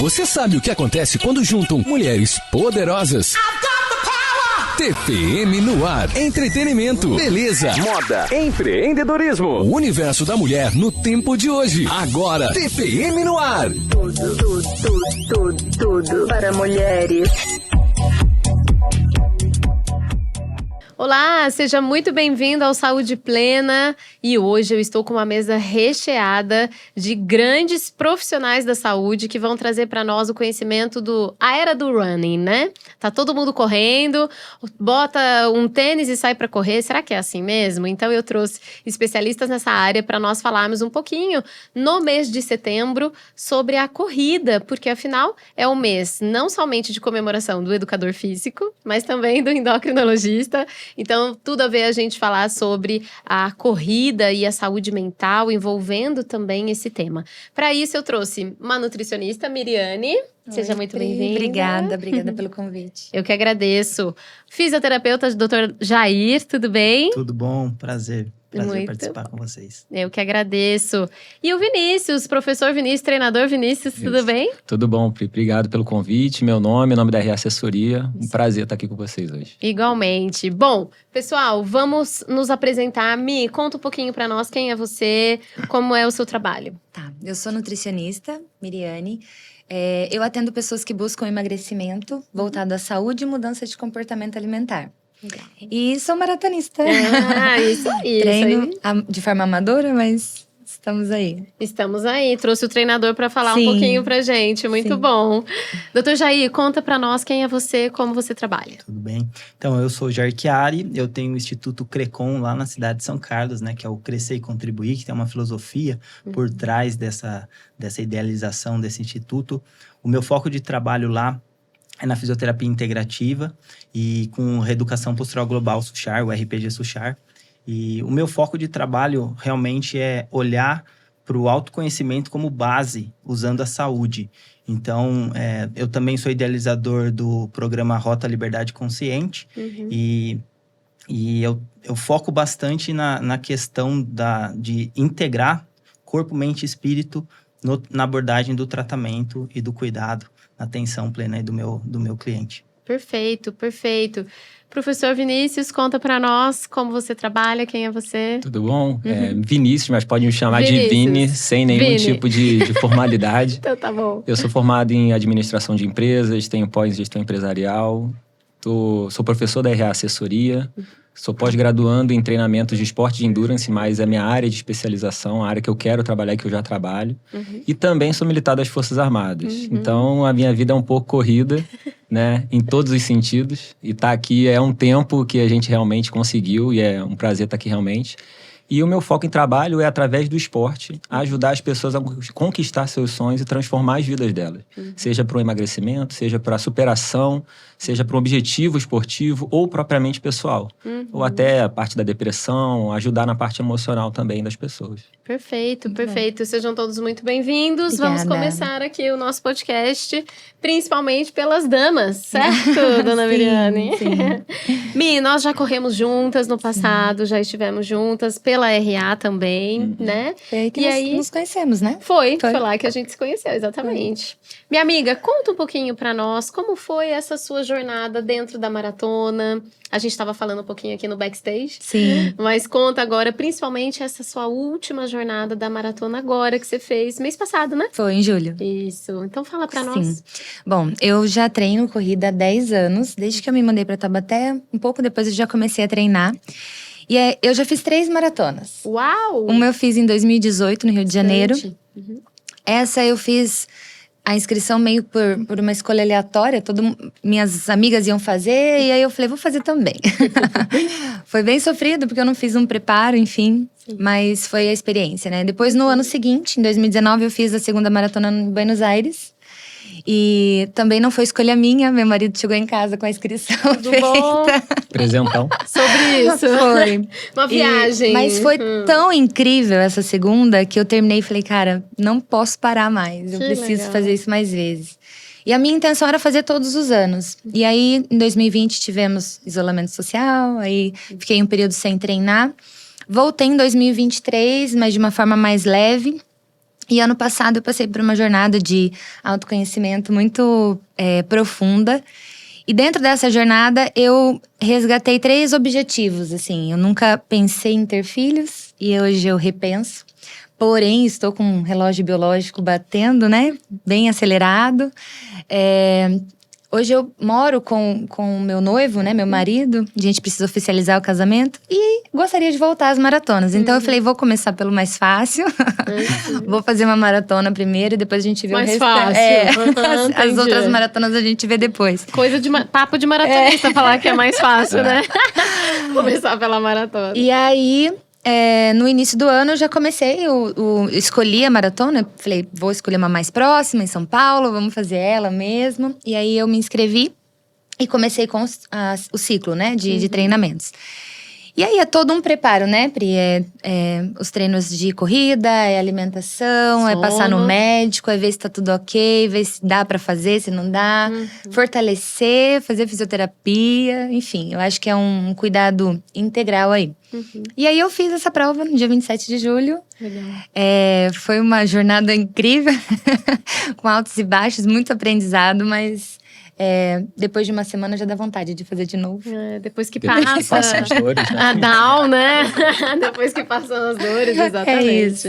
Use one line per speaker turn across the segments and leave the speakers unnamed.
Você sabe o que acontece quando juntam mulheres poderosas? TPM no ar. Entretenimento, beleza, moda, empreendedorismo. O universo da mulher no tempo de hoje. Agora, TPM no ar.
Tudo para mulheres.
Olá, seja muito bem-vindo ao Saúde Plena e hoje eu estou com uma mesa recheada de grandes profissionais da saúde que vão trazer para nós o conhecimento a era do running, né? Tá todo mundo correndo, bota um tênis e sai para correr, será que é assim mesmo? Então eu trouxe especialistas nessa área para nós falarmos um pouquinho no mês de setembro sobre a corrida, porque afinal é o mês não somente de comemoração do educador físico, mas também do endocrinologista. Então, tudo a ver a gente falar sobre a corrida e a saúde mental, envolvendo também esse tema. Para isso, eu trouxe uma nutricionista, Miriane. Seja muito bem-vinda.
Obrigada pelo convite.
Eu que agradeço. Fisioterapeuta, Dr. Jair, tudo bem?
Tudo bom, prazer participar com vocês.
Eu que agradeço. E o Vinícius, professor Vinícius, treinador Vinícius, tudo bem?
Tudo bom, Pri. Obrigado pelo convite. Meu nome, nome da RA Assessoria. Um prazer estar aqui com vocês hoje.
Igualmente. Bom, pessoal, vamos nos apresentar. Mi, conta um pouquinho para nós quem é você, como é o seu trabalho.
Tá, eu sou nutricionista, Miriane. Eu atendo pessoas que buscam emagrecimento voltado à saúde e mudança de comportamento alimentar. Legal. E sou maratonista.
Isso aí.
Treino de forma amadora, mas estamos aí.
Estamos aí. Trouxe o treinador para falar
Sim.
um pouquinho pra gente. Muito
Sim.
bom. Doutor Jair, conta para nós quem é você, como você trabalha.
Tudo bem? Então, eu sou Jair Chiari, eu tenho o Instituto Crecon lá na cidade de São Carlos, né? Que é o Crescer e Contribuir, que tem uma filosofia por trás dessa idealização desse instituto. O meu foco de trabalho lá é na fisioterapia integrativa e com reeducação postural global SUCHAR, o RPG SUCHAR. E o meu foco de trabalho realmente é olhar para o autoconhecimento como base, usando a saúde. Então, eu também sou idealizador do programa Rota Liberdade Consciente. E eu foco bastante na questão de integrar corpo, mente e espírito na abordagem do tratamento e do cuidado, na atenção plena aí do meu cliente.
Perfeito, perfeito. Professor Vinícius, conta para nós como você trabalha, quem é você?
Tudo bom? Vinícius, mas pode me chamar
Vinícius.
de Vini, sem nenhum tipo de formalidade.
Então tá bom.
Eu sou formado em administração de empresas, tenho pós-gestão empresarial, sou professor da RA Assessoria, sou pós-graduando em treinamentos de esporte de endurance, mas é a minha área de especialização, a área que eu quero trabalhar e que eu já trabalho. E também sou militar das Forças Armadas. Então, a minha vida é um pouco corrida, né, em todos os sentidos. E estar aqui é um tempo que a gente realmente conseguiu e é um prazer estar aqui realmente. E o meu foco em trabalho é, através do esporte, ajudar as pessoas a conquistar seus sonhos e transformar as vidas delas. Seja para o emagrecimento, seja para a superação, seja para um objetivo esportivo ou propriamente pessoal. Ou até a parte da depressão, ajudar na parte emocional também das pessoas.
Perfeito, perfeito. Sejam todos muito bem-vindos.
Obrigada.
Vamos começar aqui o nosso podcast, principalmente pelas damas, certo, dona Miriane?
Sim.
Mi, nós já corremos juntas no passado, já estivemos juntas pela RA também, né?
Foi aí que
E
nós
aí-
nos conhecemos, né?
Foi lá que a gente se conheceu, exatamente. Minha amiga, conta um pouquinho pra nós como foi essa sua jornada dentro da maratona. A gente estava falando um pouquinho aqui no backstage.
Sim.
Mas conta agora, principalmente, essa sua última jornada da maratona agora que você fez mês passado, né?
Foi em julho.
Isso. Então fala pra nós.
Sim. Bom, eu já treino corrida há 10 anos. Desde que eu me mudei pra Taubaté, um pouco depois eu já comecei a treinar. E eu já fiz 3 maratonas.
Uau!
Uma eu fiz em 2018, no Rio de Janeiro.
Uhum.
Essa eu fiz a inscrição meio por uma escolha aleatória. Minhas amigas iam fazer e aí eu falei, vou fazer também. Foi bem sofrido, porque eu não fiz um preparo, enfim.
Sim.
Mas foi a experiência, né? Depois, no ano seguinte, em 2019, eu fiz a segunda maratona em Buenos Aires. E também não foi escolha minha, meu marido chegou em casa com a inscrição
Tudo
feita.
bom?
Presentão.
Sobre isso.
Foi.
Uma viagem.
Mas foi tão incrível essa segunda que eu terminei e falei, cara, não posso parar mais. Eu
Que
preciso
legal.
fazer isso mais vezes. E a minha intenção era fazer todos os anos. E aí, em 2020, tivemos isolamento social, aí fiquei um período sem treinar. Voltei em 2023, mas de uma forma mais leve. E ano passado eu passei por uma jornada de autoconhecimento muito profunda. E dentro dessa jornada eu resgatei 3 objetivos, assim. Eu nunca pensei em ter filhos e hoje eu repenso. Porém, estou com um relógio biológico batendo, né? Bem acelerado. Hoje eu moro com o meu noivo, né? Meu marido. A gente precisa oficializar o casamento. E gostaria de voltar às maratonas. Então eu falei, vou começar pelo mais fácil. Vou fazer uma maratona primeiro e depois a gente vê
Mais
o restante.
fácil.
As outras maratonas a gente vê depois.
Coisa de papo de maratonista falar que é mais fácil, né? Começar pela maratona.
E aí, no início do ano, eu já comecei, escolhi a maratona. Falei, vou escolher uma mais próxima, em São Paulo, vamos fazer ela mesmo. E aí, eu me inscrevi e comecei com o ciclo, né, de treinamentos. E aí, é todo um preparo, né, Pri? Os treinos de corrida, alimentação,
Sono.
passar no médico, ver se tá tudo ok, ver se dá pra fazer, se não dá. Fortalecer, fazer fisioterapia, enfim. Eu acho que é um cuidado integral aí. E aí, eu fiz essa prova no dia 27 de julho.
Legal.
Foi uma jornada incrível, com altos e baixos, muito aprendizado, mas depois de uma semana já dá vontade de fazer de novo.
Depois que
Depois
passa,
que passam as dores, né?
a down, né? Depois que passam as dores, exatamente.
É isso.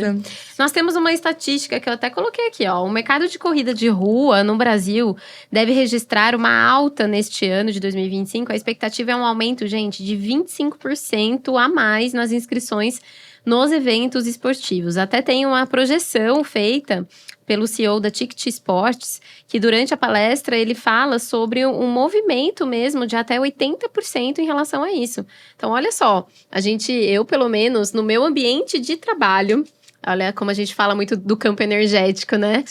Nós temos uma estatística que eu até coloquei aqui, ó. O mercado de corrida de rua no Brasil deve registrar uma alta neste ano de 2025. A expectativa é um aumento, gente, de 25% a mais nas inscrições nos eventos esportivos. Até tem uma projeção feita pelo CEO da Ticket Sports, que durante a palestra ele fala sobre um movimento mesmo de até 80% em relação a isso. Então, olha só, eu pelo menos, no meu ambiente de trabalho, olha como a gente fala muito do campo energético, né?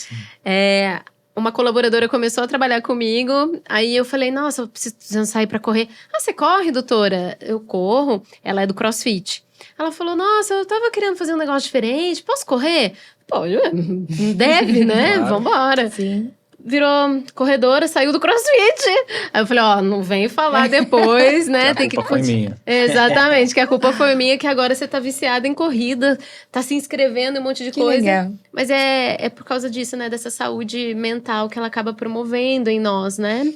Uma colaboradora começou a trabalhar comigo, aí eu falei, nossa, eu preciso sair pra correr. Ah, você corre, doutora? Eu corro. Ela é do CrossFit. Ela falou, nossa, eu tava querendo fazer um negócio diferente, posso correr? Pô, deve, né?
Claro.
Vambora.
Sim.
Virou corredora, saiu do CrossFit. Aí eu falei, não vem falar depois, né?
Que a culpa foi minha.
Exatamente, que a culpa foi minha, que agora você tá viciada em corrida, tá se inscrevendo em um monte de coisa.
Legal.
Mas é por causa disso, né? Dessa saúde mental que ela acaba promovendo em nós, né?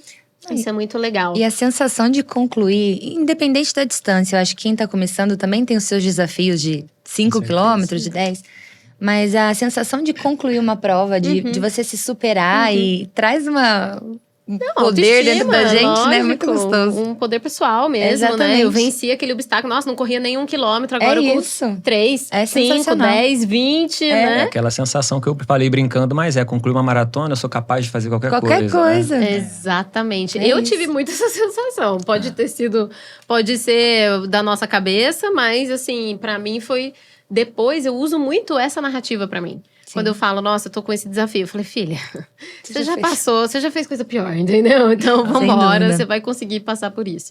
Isso é muito legal.
E a sensação de concluir, independente da distância, eu acho que quem tá começando também tem os seus desafios de 5 quilômetros, de 10. Mas a sensação de concluir uma prova, de você se superar e traz um poder dentro da gente,
lógico,
né? Muito gostoso.
Um poder pessoal mesmo,
Exatamente.
né? Eu venci aquele obstáculo. Nossa, não corria nem 1 quilômetro, agora eu corro
isso.
3,
É
5,
sensacional.
10, 20,
É
né?
aquela sensação que eu falei brincando, mas concluir uma maratona, eu sou capaz de fazer qualquer coisa.
Qualquer coisa.
Né?
Exatamente.
É
Eu
isso.
tive muito essa sensação. Pode ser da nossa cabeça, mas assim, pra mim foi. Depois eu uso muito essa narrativa pra mim.
Sim.
Quando eu falo, nossa, eu tô com esse desafio. Eu falei, filha, você já
fez.
passou, você já fez coisa pior, entendeu? Então
Sem
vambora,
dúvida.
você vai conseguir passar por isso.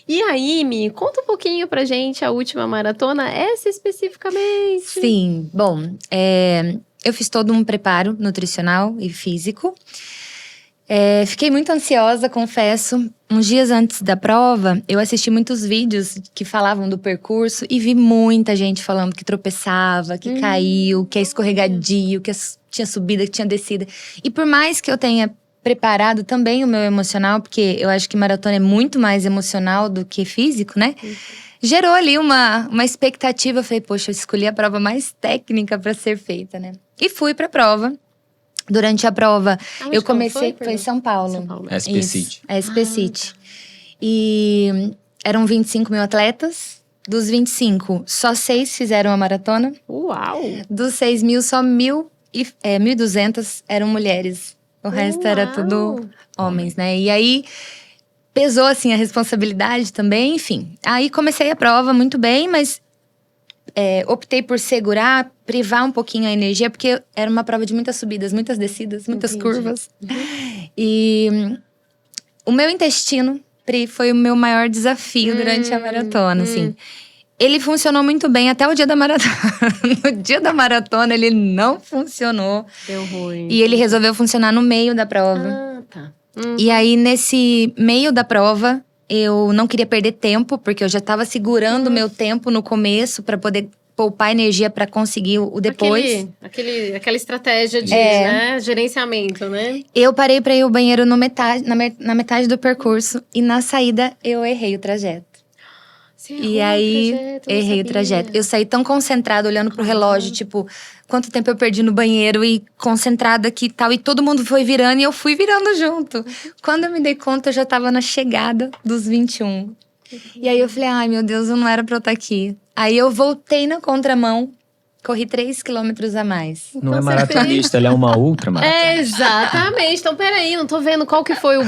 E aí, Mi, conta um pouquinho pra gente a última maratona, essa especificamente.
Sim, bom, eu fiz todo um preparo nutricional e físico. Fiquei muito ansiosa, confesso. Uns dias antes da prova, eu assisti muitos vídeos que falavam do percurso e vi muita gente falando que tropeçava, que caiu, que é escorregadio, que tinha subida, que tinha descida. E por mais que eu tenha preparado também o meu emocional, porque eu acho que maratona é muito mais emocional do que físico, né? Gerou ali uma expectativa. Eu falei, poxa, eu escolhi a prova mais técnica para ser feita, né? E fui pra prova. Durante a prova,
Aonde
eu
que ela
comecei.
foi
Foi em São Paulo.
São Paulo.
SP
Isso,
City.
SP City. E eram 25 mil atletas. Dos 25, só 6 fizeram a maratona.
Uau!
Dos 6 mil, só 1.200 eram mulheres. O resto era
Uau!
tudo homens, né? E aí, pesou, assim, a responsabilidade também, enfim. Aí, comecei a prova muito bem, mas optei por segurar, privar um pouquinho a energia, porque era uma prova de muitas subidas, muitas descidas, muitas
Entendi.
curvas. E o meu intestino, Pri, foi o meu maior desafio durante a maratona, assim. Ele funcionou muito bem até o dia da maratona. No dia da maratona, ele não funcionou.
Deu ruim.
E ele resolveu funcionar no meio da prova.
Ah, tá.
E aí, nesse meio da prova, eu não queria perder tempo, porque eu já tava segurando o meu tempo no começo pra poder poupar energia pra conseguir o depois.
Aquela estratégia de né, gerenciamento, né?
Eu parei pra ir ao banheiro na metade do percurso. E na saída, eu errei o trajeto. E aí, errei o trajeto. Eu saí tão concentrada, olhando pro relógio, tipo, quanto tempo eu perdi no banheiro e concentrada aqui e tal. E todo mundo foi virando e eu fui virando junto. Quando eu me dei conta, eu já tava na chegada dos 21. E aí eu falei, ai meu Deus, eu não era pra eu estar aqui. Aí eu voltei na contramão, corri 3 quilômetros a mais.
Não é maratonista, ela é uma ultramaratonista.
Exatamente. Então, peraí, não tô vendo qual que foi o...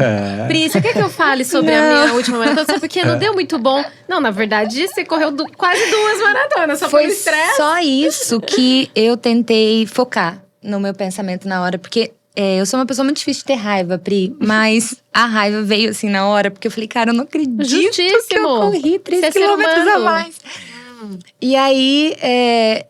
Pri, você quer que eu fale sobre a minha última maratona? Só porque não deu muito bom. Não, na verdade, você correu quase 2 maratonas, só foi o estresse.
Só isso que eu tentei focar no meu pensamento na hora. Porque eu sou uma pessoa muito difícil de ter raiva, Pri. Mas a raiva veio assim na hora. Porque eu falei, cara, eu não acredito que eu corri 3 quilômetros a mais. E aí,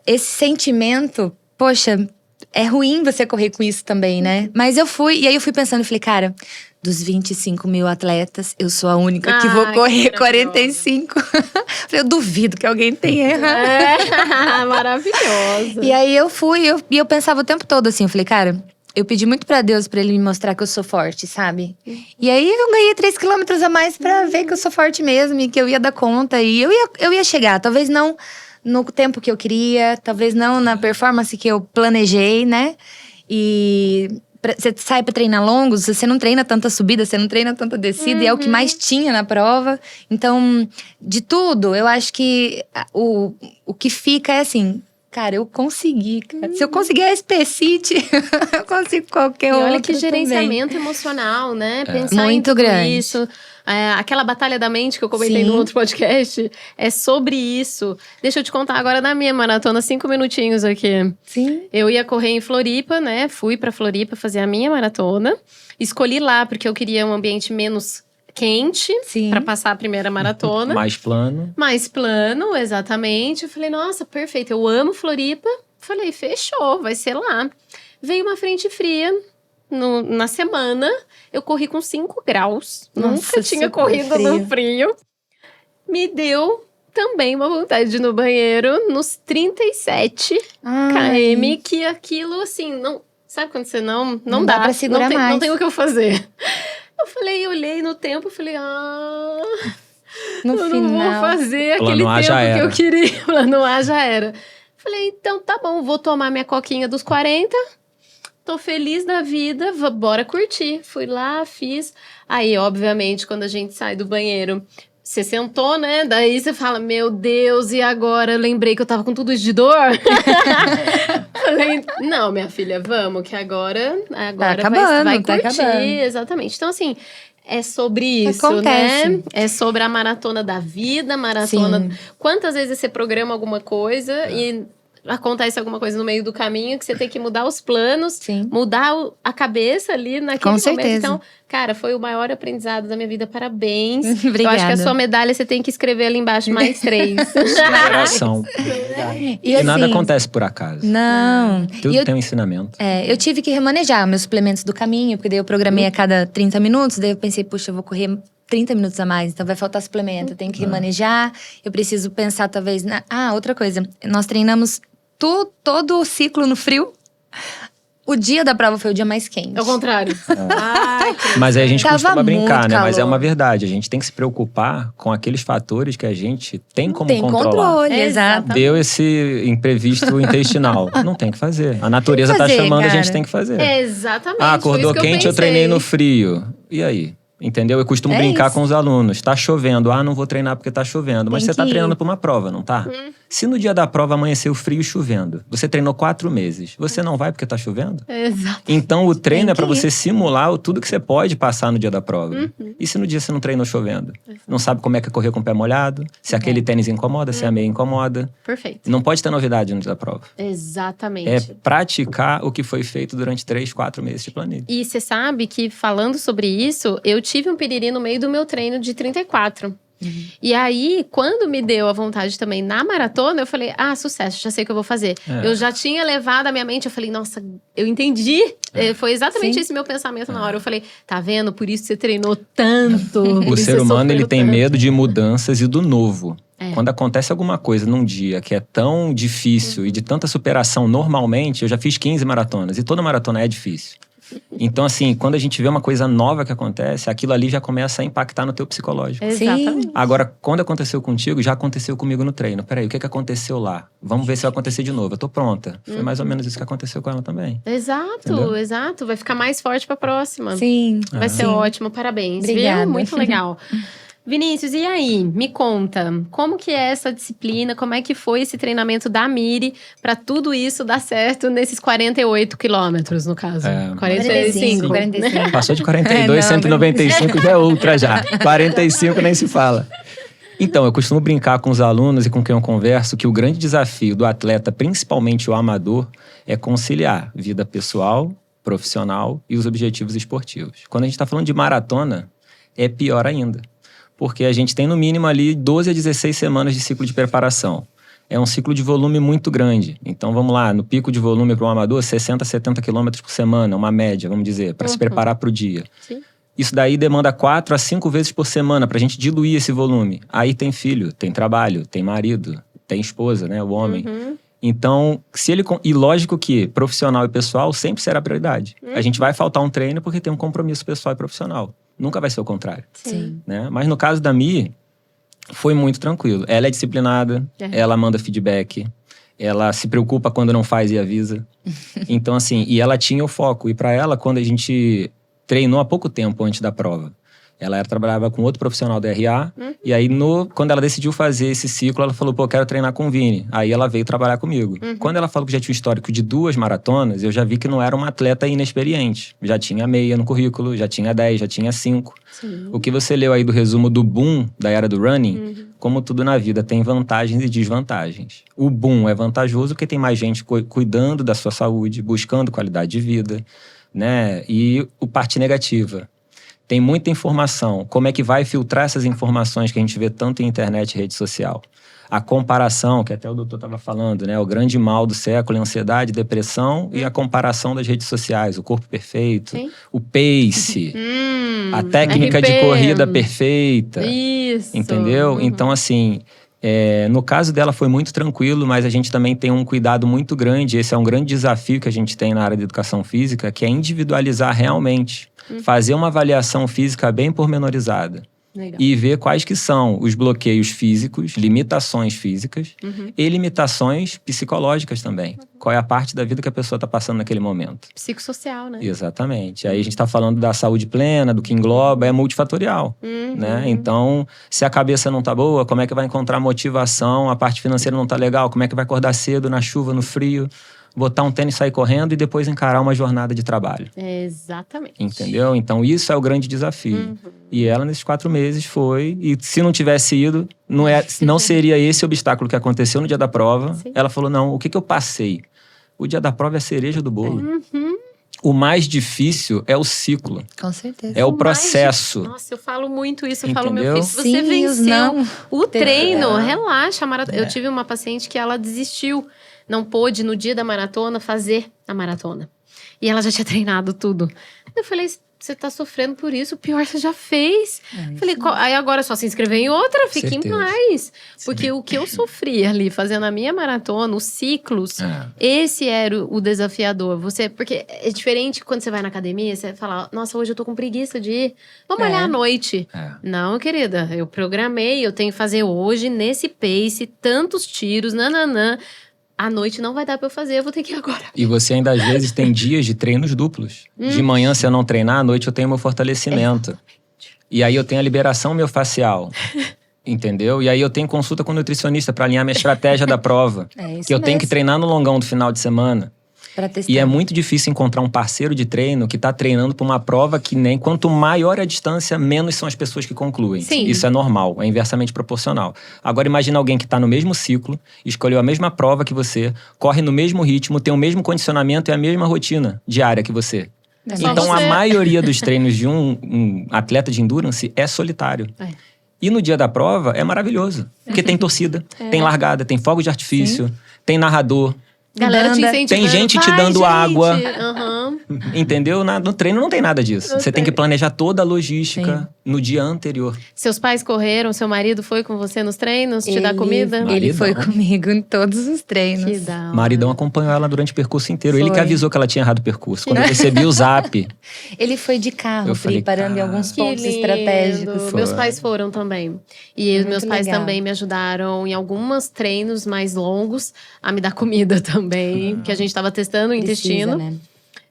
esse sentimento, poxa, é ruim você correr com isso também, né? Mas eu fui pensando, falei, cara, dos 25 mil atletas, eu sou a única que vou correr 45. Falei, eu duvido que alguém tenha errado.
Maravilhosa.
E aí eu fui, e eu pensava o tempo todo assim, eu falei, cara, eu pedi muito pra Deus pra ele me mostrar que eu sou forte, sabe? E aí eu ganhei 3 quilômetros a mais pra ver que eu sou forte mesmo e que eu ia dar conta. E eu ia chegar, talvez não no tempo que eu queria, talvez não na performance que eu planejei, né? E você sai pra treinar longos, você não treina tanta subida, você não treina tanta descida, e é o que mais tinha na prova. Então, de tudo, eu acho que o que fica é assim... Cara, eu consegui, cara. Se eu conseguir a SPCity, eu consigo qualquer outro.
E olha que gerenciamento
também.
Emocional, né? Pensar
muito
em tudo
grande.
isso. Aquela batalha da mente que eu comentei no outro podcast. É sobre isso. Deixa eu te contar agora da minha maratona, 5 minutinhos aqui.
Sim.
Eu ia correr em Floripa, né? Fui pra Floripa fazer a minha maratona. Escolhi lá porque eu queria um ambiente menos quente para passar a primeira maratona.
Mais plano.
Mais plano, exatamente. Eu falei, nossa, perfeito. Eu amo Floripa. Falei, fechou, vai ser lá. Veio uma frente fria na semana. Eu corri com 5 graus.
Nossa,
nunca tinha corrido no frio. Me deu também uma vontade de ir no banheiro nos 37 km, que aquilo assim, não... Sabe quando você não dá
pra segurar mais.
Não tem o que eu fazer. Eu falei, olhei no tempo e falei,
no
eu
final.
não vou fazer
Plano
aquele
A
tempo que eu queria. Plano A já era. Falei, então tá bom, vou tomar minha coquinha dos 40. Tô feliz da vida, bora curtir. Fui lá, fiz. Aí, obviamente, quando a gente sai do banheiro, você sentou, né? Daí você fala, meu Deus, e agora? Eu lembrei que eu tava com tudo isso de dor. Falei, não, minha filha, vamos, que agora
tá acabando,
vai
tá
curtir.
acabando.
Exatamente. Então, assim, é sobre isso,
Acontece.
né? É sobre a maratona da vida, maratona...
Sim.
Quantas vezes você programa alguma coisa e acontece alguma coisa no meio do caminho que você tem que mudar os planos,
Sim.
mudar a cabeça ali naquele
Com
momento.
certeza.
Então, cara, foi o maior aprendizado da minha vida. Parabéns.
Obrigada.
Eu acho que a sua medalha você tem que escrever ali embaixo mais 3.
Geração. E
assim,
nada acontece por acaso.
Não.
Tudo tem um ensinamento.
Eu tive que remanejar meus suplementos do caminho, porque daí eu programei a cada 30 minutos, daí eu pensei, puxa, eu vou correr 30 minutos a mais, então vai faltar suplemento, eu tenho que remanejar, eu preciso pensar talvez outra coisa, nós treinamos todo o ciclo no frio. O dia da prova foi o dia mais quente.
É o contrário.
Mas aí a gente
Tava
costuma brincar,
muito
né? Mas é
calor.
uma verdade. A gente tem que se preocupar com aqueles fatores que a gente tem como controlar.
Controle, exato.
Deu esse imprevisto intestinal. Não tem que fazer. A natureza
Tem que
tá
fazer,
chamando, a gente
cara.
tem que fazer.
Exatamente.
Acordou
foi isso que
quente, eu treinei no frio. E aí? Entendeu? Eu costumo brincar
isso.
com os alunos. Tá chovendo. Não vou treinar porque tá chovendo. Mas
Tem
você tá
que ir.
treinando pra uma prova, não tá? Se no dia da prova amanheceu frio e chovendo, você treinou 4 meses, você não vai porque tá chovendo?
Exato.
Então o treino
Tem
é pra
que ir.
você simular tudo que você pode passar no dia da prova. E se no dia você não treinou chovendo? Não sabe como é que é correr com o pé molhado? Se aquele tênis incomoda, se a meia incomoda.
Perfeito.
Não pode ter novidade no dia da prova.
Exatamente.
É praticar o que foi feito durante 3, 4 meses de planilha.
E você sabe que, falando sobre isso, eu tive um piriri no meio do meu treino de 34. E aí, quando me deu a vontade também na maratona, eu falei, sucesso, já sei o que eu vou fazer. Eu já tinha levado a minha mente, eu falei, nossa, eu entendi. Foi exatamente esse meu pensamento na hora. Eu falei, tá vendo? Por isso você treinou tanto.
O ser humano, ele tem medo de mudanças e do novo. Quando acontece alguma coisa num dia que é tão difícil e de tanta superação normalmente, eu já fiz 15 maratonas e toda maratona é difícil. Então, assim, quando a gente vê uma coisa nova que acontece, aquilo ali já começa a impactar no teu psicológico.
Exatamente.
Agora, quando aconteceu contigo, já aconteceu comigo no treino. Peraí, o que aconteceu lá? Vamos ver se vai acontecer de novo. Eu tô pronta. Foi mais ou menos isso que aconteceu com ela também.
Exato, exato. Vai ficar mais forte pra próxima.
Sim.
Vai ser ótimo, parabéns.
Obrigada.
Viu? Muito legal. Vinícius, e aí? Me conta, como que é essa disciplina? Como é que foi esse treinamento da Miri pra tudo isso dar certo nesses 48 quilômetros, no caso? 45.
45.
Passou de 42, 195 já é outra já. 45 nem se fala. Então, eu costumo brincar com os alunos e com quem eu converso que o grande desafio do atleta, principalmente o amador, é conciliar vida pessoal, profissional e os objetivos esportivos. Quando a gente está falando de maratona, é pior ainda. Porque a gente tem no mínimo ali 12 a 16 semanas de ciclo de preparação. É um ciclo de volume muito grande. Então, vamos lá, no pico de volume para um amador, 60 a 70 quilômetros por semana, uma média, vamos dizer, para se preparar para o dia.
Sim.
Isso daí demanda 4 a 5 vezes por semana para a gente diluir esse volume. Aí tem filho, tem trabalho, tem marido, tem esposa, né, o homem. Então, se ele... E lógico que profissional e pessoal sempre será prioridade. A gente vai faltar um treino porque tem um compromisso pessoal e profissional. Nunca vai ser o contrário.
Sim.
Né? Mas no caso da Mi, foi muito tranquilo. Ela é disciplinada, ela manda feedback, ela se preocupa quando não faz e avisa. Então, assim, e ela tinha o foco. E para ela, quando a gente treinou há pouco tempo antes da prova, ela trabalhava com outro profissional da RA. E aí, quando ela decidiu fazer esse ciclo, ela falou, pô, eu quero treinar com o Vini. Aí ela veio trabalhar comigo. Quando ela falou que já tinha um histórico de 2 maratonas, eu já vi que não era uma atleta inexperiente. Já tinha meia no currículo, já tinha 10, já tinha 5. O que você leu aí do resumo do boom da era do running, como tudo na vida, tem vantagens e desvantagens. O boom é vantajoso porque tem mais gente cuidando da sua saúde, buscando qualidade de vida, né? E a parte negativa. Tem muita informação. Como é que vai filtrar essas informações que a gente vê tanto em internet e rede social? A comparação, que até o doutor estava falando, né? O grande mal do século é a ansiedade, depressão e a comparação das redes sociais. O corpo perfeito, o pace, a técnica
RP.
de corrida perfeita.
Isso.
Entendeu? Então, assim... no caso dela foi muito tranquilo, mas a gente também tem um cuidado muito grande. Esse é um grande desafio que a gente tem na área de educação física, que é individualizar realmente. Fazer uma avaliação física bem pormenorizada.
Legal.
E ver quais que são os bloqueios físicos, limitações físicas e limitações psicológicas também. Qual é a parte da vida que a pessoa está passando naquele momento.
Psicossocial, né?
Exatamente. Aí a gente está falando da saúde plena, do que engloba, é multifatorial. Né? Então, se a cabeça não tá boa, como é que vai encontrar motivação? A parte financeira não tá legal, como é que vai acordar cedo, na chuva, no frio? Botar um tênis, sair correndo e depois encarar uma jornada de trabalho.
Exatamente.
Entendeu? Então, isso é o grande desafio. E ela, nesses 4 meses, foi... E se não tivesse ido, não seria esse obstáculo que aconteceu no dia da prova.
Sim.
Ela falou, não, o que eu passei? O dia da prova é a cereja do bolo. O mais difícil é o ciclo.
Com certeza.
É o processo.
Nossa, eu falo muito isso. Eu
Entendeu?
falo, meu filho, se você
Sim,
venceu o treino,
É.
relaxa. Eu tive uma paciente que ela desistiu. Não pôde, no dia da maratona, fazer a maratona. E ela já tinha treinado tudo. Eu falei, você tá sofrendo por isso, o pior você já fez. Falei, aí agora é só se inscrever em outra, fique em
Certeza.
paz. Porque o que eu sofri ali, fazendo a minha maratona, os ciclos, esse era o desafiador. Porque é diferente quando você vai na academia, você fala, nossa, hoje eu tô com preguiça de ir. Vamos malhar à noite. Não, querida, eu programei, eu tenho que fazer hoje, nesse pace, tantos tiros, nananã. À noite não vai dar pra eu fazer, eu vou ter que ir agora.
E você ainda, às vezes, tem dias de treinos duplos. De manhã, se eu não treinar, à noite eu tenho meu fortalecimento. E aí eu tenho a liberação miofascial. Entendeu? E aí eu tenho consulta com o nutricionista pra alinhar minha estratégia da prova.
É isso
que eu tenho
mesmo.
que treinar no longão do final de semana.
Pra testar.
E é muito difícil encontrar um parceiro de treino que tá treinando pra uma prova que nem... Quanto maior a distância, menos são as pessoas que concluem.
Sim.
Isso é normal, é inversamente proporcional. Agora imagina alguém que tá no mesmo ciclo, escolheu a mesma prova que você, corre no mesmo ritmo, tem o mesmo condicionamento e a mesma rotina diária que você.
Só
Então
você.
a maioria dos treinos de um atleta de endurance é solitário. E no dia da prova é maravilhoso. Porque tem torcida, tem largada, tem fogo de artifício, tem narrador.
Galera te
Banda.
incentivando.
Tem gente te
vai,
dando
gente.
água. Entendeu? No treino não tem nada disso. Você tem que planejar toda a logística no dia anterior.
Seus pais correram, seu marido foi com você nos treinos, te dar comida?
Ele foi comigo em todos os treinos.
Que da hora.
Maridão acompanhou ela durante o percurso inteiro.
Foi.
Ele que avisou que ela tinha errado o percurso. Quando eu recebi o zap,
Ele foi de carro,
Eu falei,
parando em
cara,
alguns
Que
pontos
lindo.
estratégicos.
Meus pais foram também. E
Muito
meus pais
legal.
também me ajudaram em alguns treinos mais longos a me dar comida também, que a gente tava testando o intestino.
Precisa, né?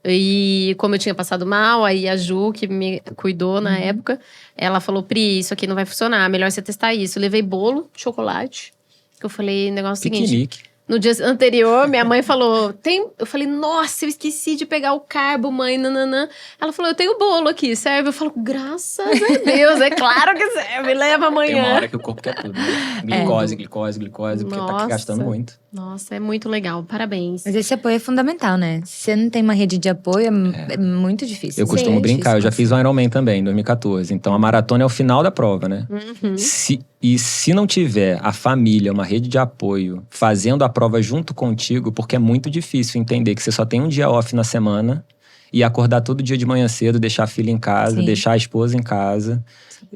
E como eu tinha passado mal, aí a Ju, que me cuidou na época, ela falou: Pri, isso aqui não vai funcionar, melhor você testar isso. Eu levei bolo, chocolate. Que eu falei, negócio seguinte.
piquenique.
No dia anterior, minha mãe falou: Eu falei, nossa, eu esqueci de pegar o carbo, mãe, nananã. Ela falou: eu tenho bolo aqui, serve? Eu falo, graças a Deus, é claro que serve, leva amanhã.
Tem uma hora que o corpo quer tudo. Né? Glicose, porque tá
Nossa.
gastando muito.
Nossa, é muito legal, parabéns.
Mas esse apoio é fundamental, né? Se você não tem uma rede de apoio, é muito difícil.
Eu costumo
Sim,
brincar, eu já
difícil.
fiz o Ironman também, em 2014. Então a maratona é o final da prova, né?
Uhum.
Se não tiver a família, uma rede de apoio, fazendo a prova junto contigo, porque é muito difícil entender que você só tem um dia off na semana e acordar todo dia de manhã cedo, deixar a filha em casa,
Sim.
deixar a esposa em casa.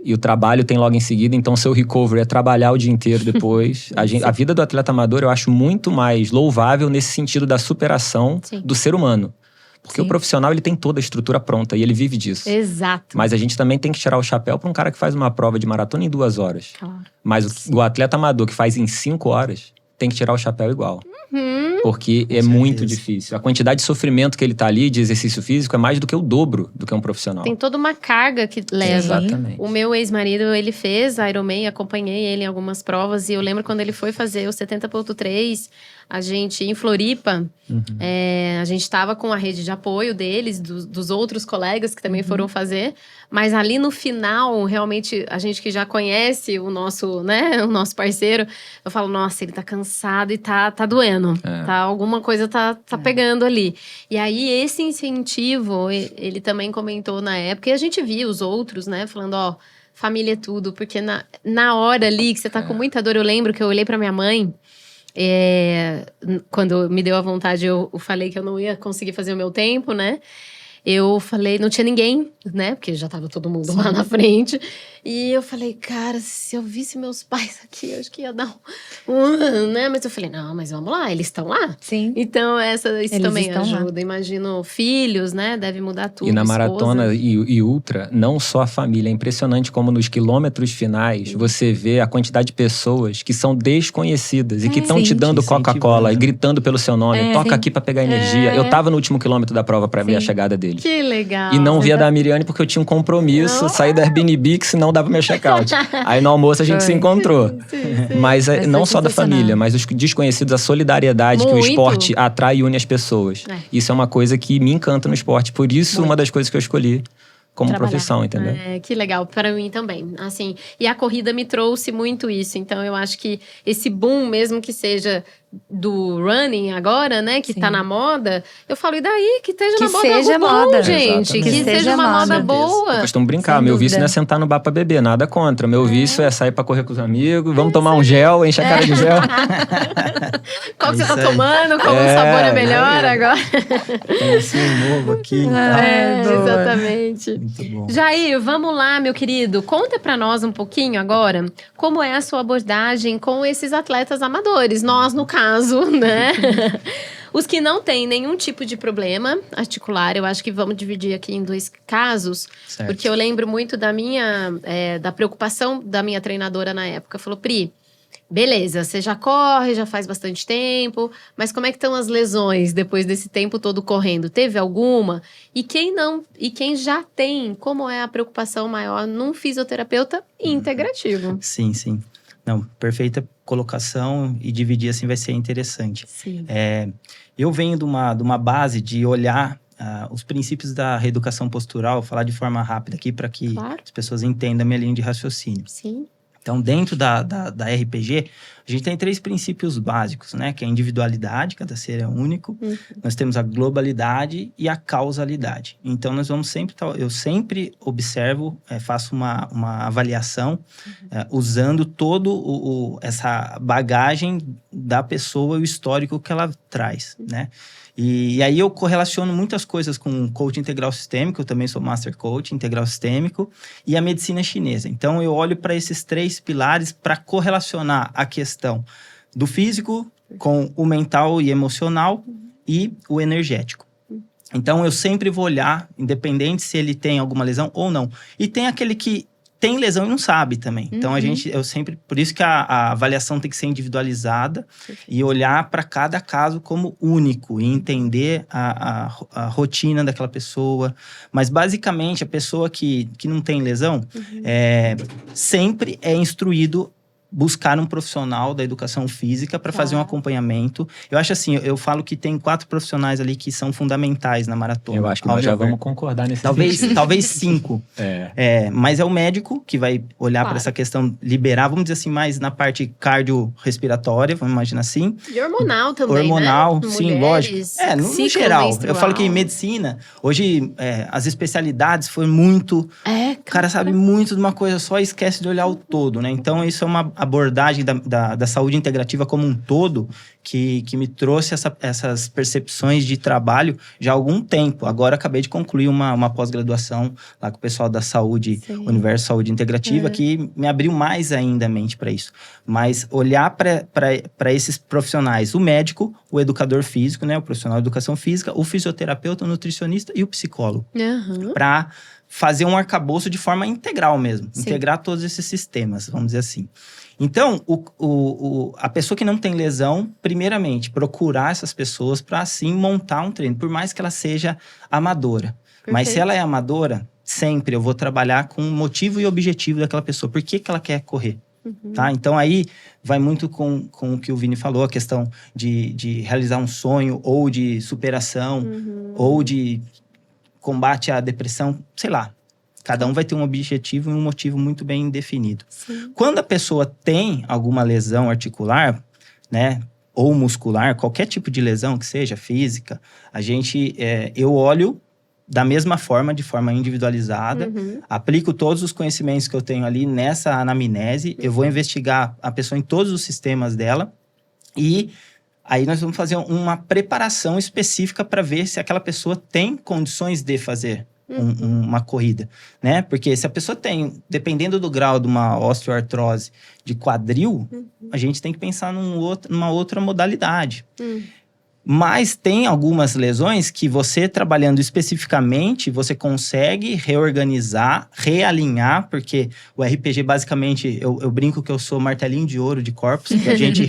E o trabalho tem logo em seguida, então seu recovery é trabalhar o dia inteiro depois. A vida do atleta amador eu acho muito mais louvável nesse sentido da superação
Sim.
do ser humano. Porque
Sim.
o profissional, ele tem toda a estrutura pronta e ele vive disso.
Exato.
Mas a gente também tem que tirar o chapéu para um cara que faz uma prova de maratona em 2 horas.
Claro.
Mas o atleta amador que faz em 5 horas, tem que tirar o chapéu igual.
Uhum.
Porque é
certeza.
muito difícil. A quantidade de sofrimento que ele tá ali, de exercício físico, é mais do que o dobro do que um profissional.
Tem toda uma carga que leva.
Exatamente.
O meu ex-marido, ele fez Ironman, acompanhei ele em algumas provas. E eu lembro quando ele foi fazer o 70.3, a gente, em Floripa, a gente tava com a rede de apoio deles, dos outros colegas que também foram fazer. Mas ali no final, realmente, a gente que já conhece o nosso, né, o nosso parceiro, eu falo, nossa, ele tá cansado e tá doendo. Tá, alguma coisa tá pegando ali. E aí, esse incentivo, ele também comentou na época, e a gente via os outros, né, falando, ó, família é tudo. Porque na hora ali, que você tá com muita dor, eu lembro que eu olhei pra minha mãe, quando me deu a vontade, eu falei que eu não ia conseguir fazer o meu tempo, né? Eu falei, não tinha ninguém, né? Porque já tava todo mundo lá na frente. E eu falei, cara, se eu visse meus pais aqui, eu acho que ia dar né? Mas eu falei, não, mas vamos lá, eles estão lá.
Sim.
Então, isso
Eles
também
estão lá.
ajuda. Imagino filhos, né? Deve mudar tudo.
E na
esposa.
maratona e ultra, não só a família. É impressionante como nos quilômetros finais, você vê a quantidade de pessoas que são desconhecidas e que estão
sim.
te dando
Te
Coca-Cola e
incentivando.
gritando pelo seu nome. Toca
sim.
aqui pra pegar energia. Eu tava no último quilômetro da prova pra ver a chegada deles.
Que legal.
E não via da Miriane porque eu tinha um compromisso, saí da Airbnb que senão dava meu check-out. Aí no almoço a gente se encontrou. Mas
Mas
não
foi
só da
sensacional.
família, mas os desconhecidos, a solidariedade que o
Muito.
esporte atrai e une as pessoas. Isso é uma coisa que me encanta no esporte. Por isso, uma das coisas que eu escolhi como
Trabalhar.
profissão, entendeu?
Que legal, para mim também. Assim, e a corrida me trouxe muito isso. Então, eu acho que esse boom, mesmo que seja do running agora, né? Que tá na moda. Eu falo, e daí? Que esteja
Que
na moda
seja
algo bom,
moda.
gente.
Exatamente.
Que seja uma moda
moda.
boa.
Eu costumo brincar,
Sem
meu vício
dúvida.
não é sentar no bar pra beber, nada contra. Meu vício é sair pra correr com os amigos, vamos tomar um gel, encher a cara de gel.
Qual que você tá
Isso aí.
tomando? Qual o sabor é melhor agora?
Tem assim um novo aqui e tal.
boa.
Exatamente.
Muito bom.
Jair, vamos lá, meu querido. Conta pra nós um pouquinho agora como é a sua abordagem com esses atletas amadores. Nós, no caso, né? Os que não têm nenhum tipo de problema articular, eu acho que vamos dividir aqui em 2 casos.
Certo.
Porque eu lembro muito da preocupação da minha treinadora na época. Falou, Pri, beleza, você já corre, já faz bastante tempo, mas como é que estão as lesões depois desse tempo todo correndo? Teve alguma? E quem não, e quem já tem, como é a preocupação maior num fisioterapeuta integrativo?
Sim, sim. Não, perfeita colocação e dividir assim vai ser interessante.
Sim.
Eu venho de uma base de olhar os princípios da reeducação postural, vou falar de forma rápida aqui para que
Claro.
as pessoas entendam a minha linha de raciocínio.
Sim.
Então, dentro da RPG, a gente tem 3 princípios básicos, né? Que é a individualidade, cada ser é único. Nós temos a globalidade e a causalidade. Então, nós vamos sempre... Eu sempre observo, faço uma avaliação usando todo essa bagagem da pessoa, o histórico que ela traz, né? E aí eu correlaciono muitas coisas com coaching integral sistêmico, eu também sou master coach integral sistêmico, e a medicina chinesa. Então eu olho para esses 3 pilares para correlacionar a questão do físico com o mental e emocional e o energético. Então eu sempre vou olhar, independente se ele tem alguma lesão ou não. E tem aquele que tem lesão e não sabe também. Então eu sempre, por isso que a avaliação tem que ser individualizada e olhar para cada caso como único e entender a rotina daquela pessoa. Mas basicamente a pessoa que não tem lesão sempre é instruído buscar um profissional da educação física para fazer um acompanhamento. Eu acho assim, eu falo que tem 4 profissionais ali que são fundamentais na maratona.
Eu acho que nós já vamos concordar nesse
Talvez 5. Mas é o médico que vai olhar para essa questão, liberar, vamos dizer assim, mais na parte cardiorrespiratória, vamos imaginar assim.
E hormonal também,
hormonal,
né?
sim,
Mulheres,
lógico. No geral. Eu falo que em medicina, hoje, as especialidades foi muito... O cara sabe muito de uma coisa só e esquece de olhar o todo, né? Então, isso é uma abordagem da saúde integrativa como um todo que me trouxe essas percepções de trabalho já há algum tempo. Agora, acabei de concluir uma pós-graduação lá com o pessoal da saúde, Universo Saúde Integrativa, que me abriu mais ainda a mente para isso. Mas olhar para esses profissionais, o médico, o educador físico, né, o profissional de educação física, o fisioterapeuta, o nutricionista e o psicólogo. Para fazer um arcabouço de forma integral mesmo. Integrar todos esses sistemas, vamos dizer assim. Então, a pessoa que não tem lesão, primeiramente, procurar essas pessoas para, assim, montar um treino. Por mais que ela seja amadora. Perfeito. Mas se ela é amadora, sempre eu vou trabalhar com o motivo e objetivo daquela pessoa. Por que ela quer correr? Tá? Então, aí vai muito com o que o Vini falou, a questão de realizar um sonho, ou de superação, ou de combate à depressão, sei lá. Cada um vai ter um objetivo e um motivo muito bem definido. Quando a pessoa tem alguma lesão articular, né, ou muscular, qualquer tipo de lesão que seja, física, eu olho da mesma forma, de forma individualizada, aplico todos os conhecimentos que eu tenho ali nessa anamnese, eu vou investigar a pessoa em todos os sistemas dela e aí nós vamos fazer uma preparação específica para ver se aquela pessoa tem condições de fazer uma corrida, né? Porque se a pessoa tem, dependendo do grau de uma osteoartrose de quadril, a gente tem que pensar numa outra modalidade. Mas tem algumas lesões que você, trabalhando especificamente, você consegue reorganizar, realinhar, porque o RPG, basicamente, eu brinco que eu sou martelinho de ouro de corpos, que a gente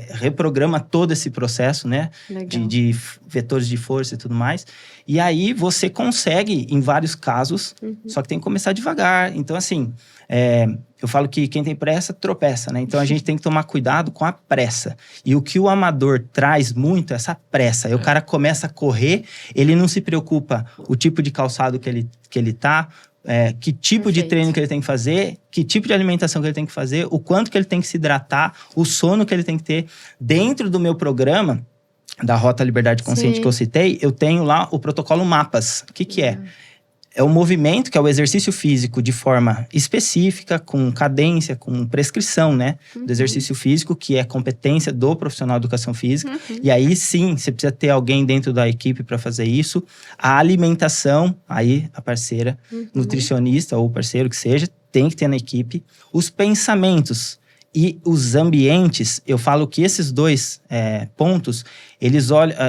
reprograma todo esse processo, né? De vetores de força e tudo mais. E aí, você consegue, em vários casos, só que tem que começar devagar. Então, assim, eu falo que quem tem pressa, tropeça, né? Então, a gente tem que tomar cuidado com a pressa. E o que o amador traz muito é essa pressa. Aí o cara começa a correr, ele não se preocupa o tipo de calçado que ele tá, que tipo de treino que ele tem que fazer, que tipo de alimentação que ele tem que fazer, o quanto que ele tem que se hidratar, o sono que ele tem que ter. Dentro do meu programa, da Rota Liberdade Consciente que eu citei, eu tenho lá o protocolo MAPAS. O que é? É o movimento, que é o exercício físico de forma específica, com cadência, com prescrição, né? Do exercício físico, que é competência do profissional de educação física. E aí, sim, você precisa ter alguém dentro da equipe para fazer isso. A alimentação, aí a parceira, nutricionista ou parceiro que seja, tem que ter na equipe. Os pensamentos e os ambientes, eu falo que esses 2 pontos,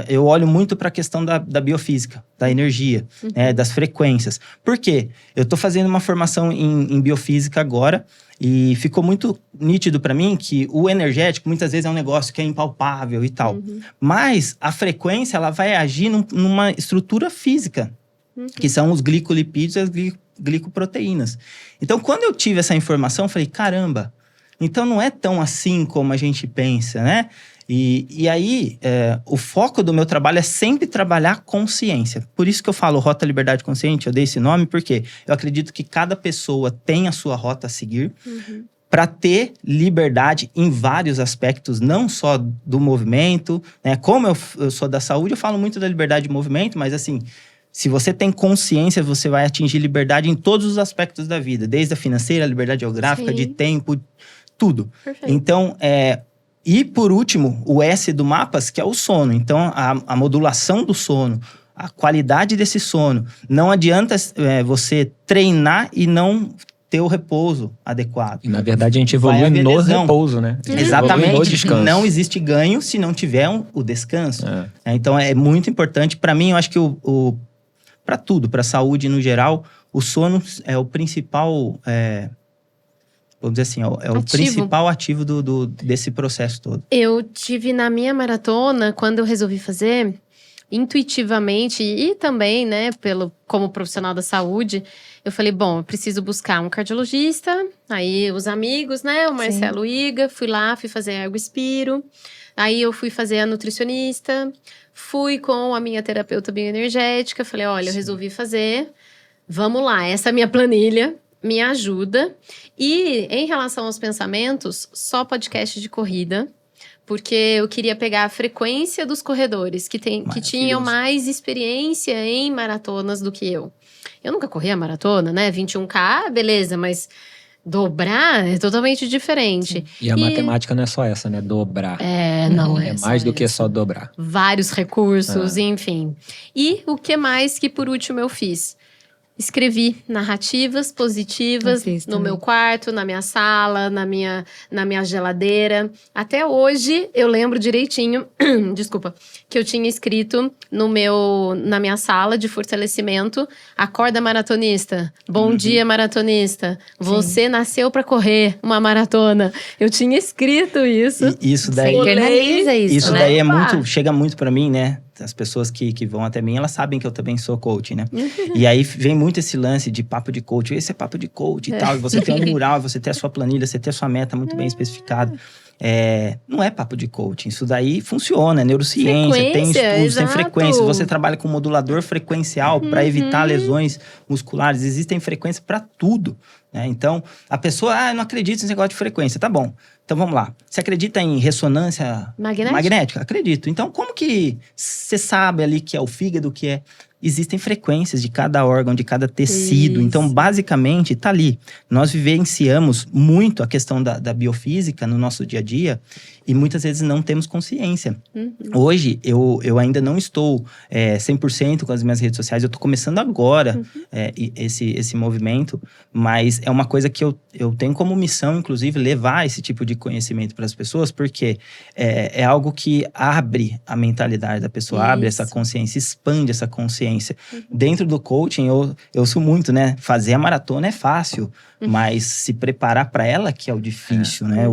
eu olho muito para a questão da biofísica, da energia, das frequências. Por quê? Eu estou fazendo uma formação em biofísica agora e ficou muito nítido para mim que o energético muitas vezes é um negócio que é impalpável e tal. Mas a frequência, ela vai agir numa estrutura física, que são os glicolipídios e as glicoproteínas. Então, quando eu tive essa informação, eu falei, caramba, então não é tão assim como a gente pensa, né? E aí, o foco do meu trabalho é sempre trabalhar consciência. Por isso que eu falo Rota Liberdade Consciente, eu dei esse nome, porque eu acredito que cada pessoa tem a sua rota a seguir para ter liberdade em vários aspectos, não só do movimento, né? Como eu sou da saúde, eu falo muito da liberdade de movimento, mas assim, se você tem consciência, você vai atingir liberdade em todos os aspectos da vida, desde a financeira, a liberdade geográfica, de tempo, tudo.
Perfeito.
Então, E, por último, o S do MAPAS, que é o sono. Então, a modulação do sono, a qualidade desse sono. Não adianta você treinar e não ter o repouso adequado.
E, na verdade, a gente evolui no repouso, né?
Exatamente.
No descanso.
Não existe ganho se não tiver o descanso. Então, é muito importante. Para mim, eu acho que para tudo, para a saúde no geral, o sono é o principal... vamos dizer assim, é o principal ativo desse processo todo.
Eu tive na minha maratona, quando eu resolvi fazer, intuitivamente e também, né, como profissional da saúde, eu falei, bom, eu preciso buscar um cardiologista, aí os amigos, né, o Marcelo Iga, fui fazer ergospiro, aí eu fui fazer a nutricionista, fui com a minha terapeuta bioenergética, falei, olha, eu resolvi fazer, vamos lá, essa é a minha planilha, me ajuda. E em relação aos pensamentos, só podcast de corrida, porque eu queria pegar a frequência dos corredores que tinham mais experiência em maratonas do que eu. Eu nunca corri a maratona, né? 21K, beleza, mas dobrar é totalmente diferente.
E a matemática não é só essa, né? Dobrar.
Não é.
É mais do que só dobrar.
Vários recursos, enfim. E o que mais que por último eu fiz? Escrevi narrativas positivas no meu quarto, na minha sala, na minha geladeira. Até hoje, eu lembro direitinho, desculpa, que eu tinha escrito na minha sala de fortalecimento, acorda maratonista, bom dia maratonista, você nasceu para correr uma maratona. Eu tinha escrito isso.
Isso daí...
internaliza isso, né?
Daí chega muito para mim, né? As pessoas que vão até mim, elas sabem que eu também sou coach, né? E aí vem muito esse lance de papo de coach. Esse é papo de coach e tal. E você tem um mural, você tem a sua planilha, você tem a sua meta muito bem especificada. Não é papo de coaching. Isso daí funciona, é neurociência, tem estudos, tem frequência. Você trabalha com modulador frequencial para evitar lesões musculares. Existem frequências para tudo, né? Então, a pessoa, eu não acredito nesse negócio de frequência. Tá bom. Então, vamos lá. Você acredita em ressonância magnética? Acredito. Então, como que você sabe ali que é o fígado, que é... Existem frequências de cada órgão, de cada tecido. Isso. Então, basicamente, tá ali. Nós vivenciamos muito a questão da biofísica no nosso dia a dia e muitas vezes não temos consciência. Hoje, eu ainda não estou 100% com as minhas redes sociais. Eu tô começando agora esse movimento, mas é uma coisa que eu tenho como missão, inclusive, levar esse tipo de conhecimento para as pessoas, porque é algo que abre a mentalidade da pessoa, abre essa consciência, expande essa consciência. Dentro do coaching, eu sou muito, né? Fazer a maratona é fácil, mas se preparar para ela que é o difícil, né?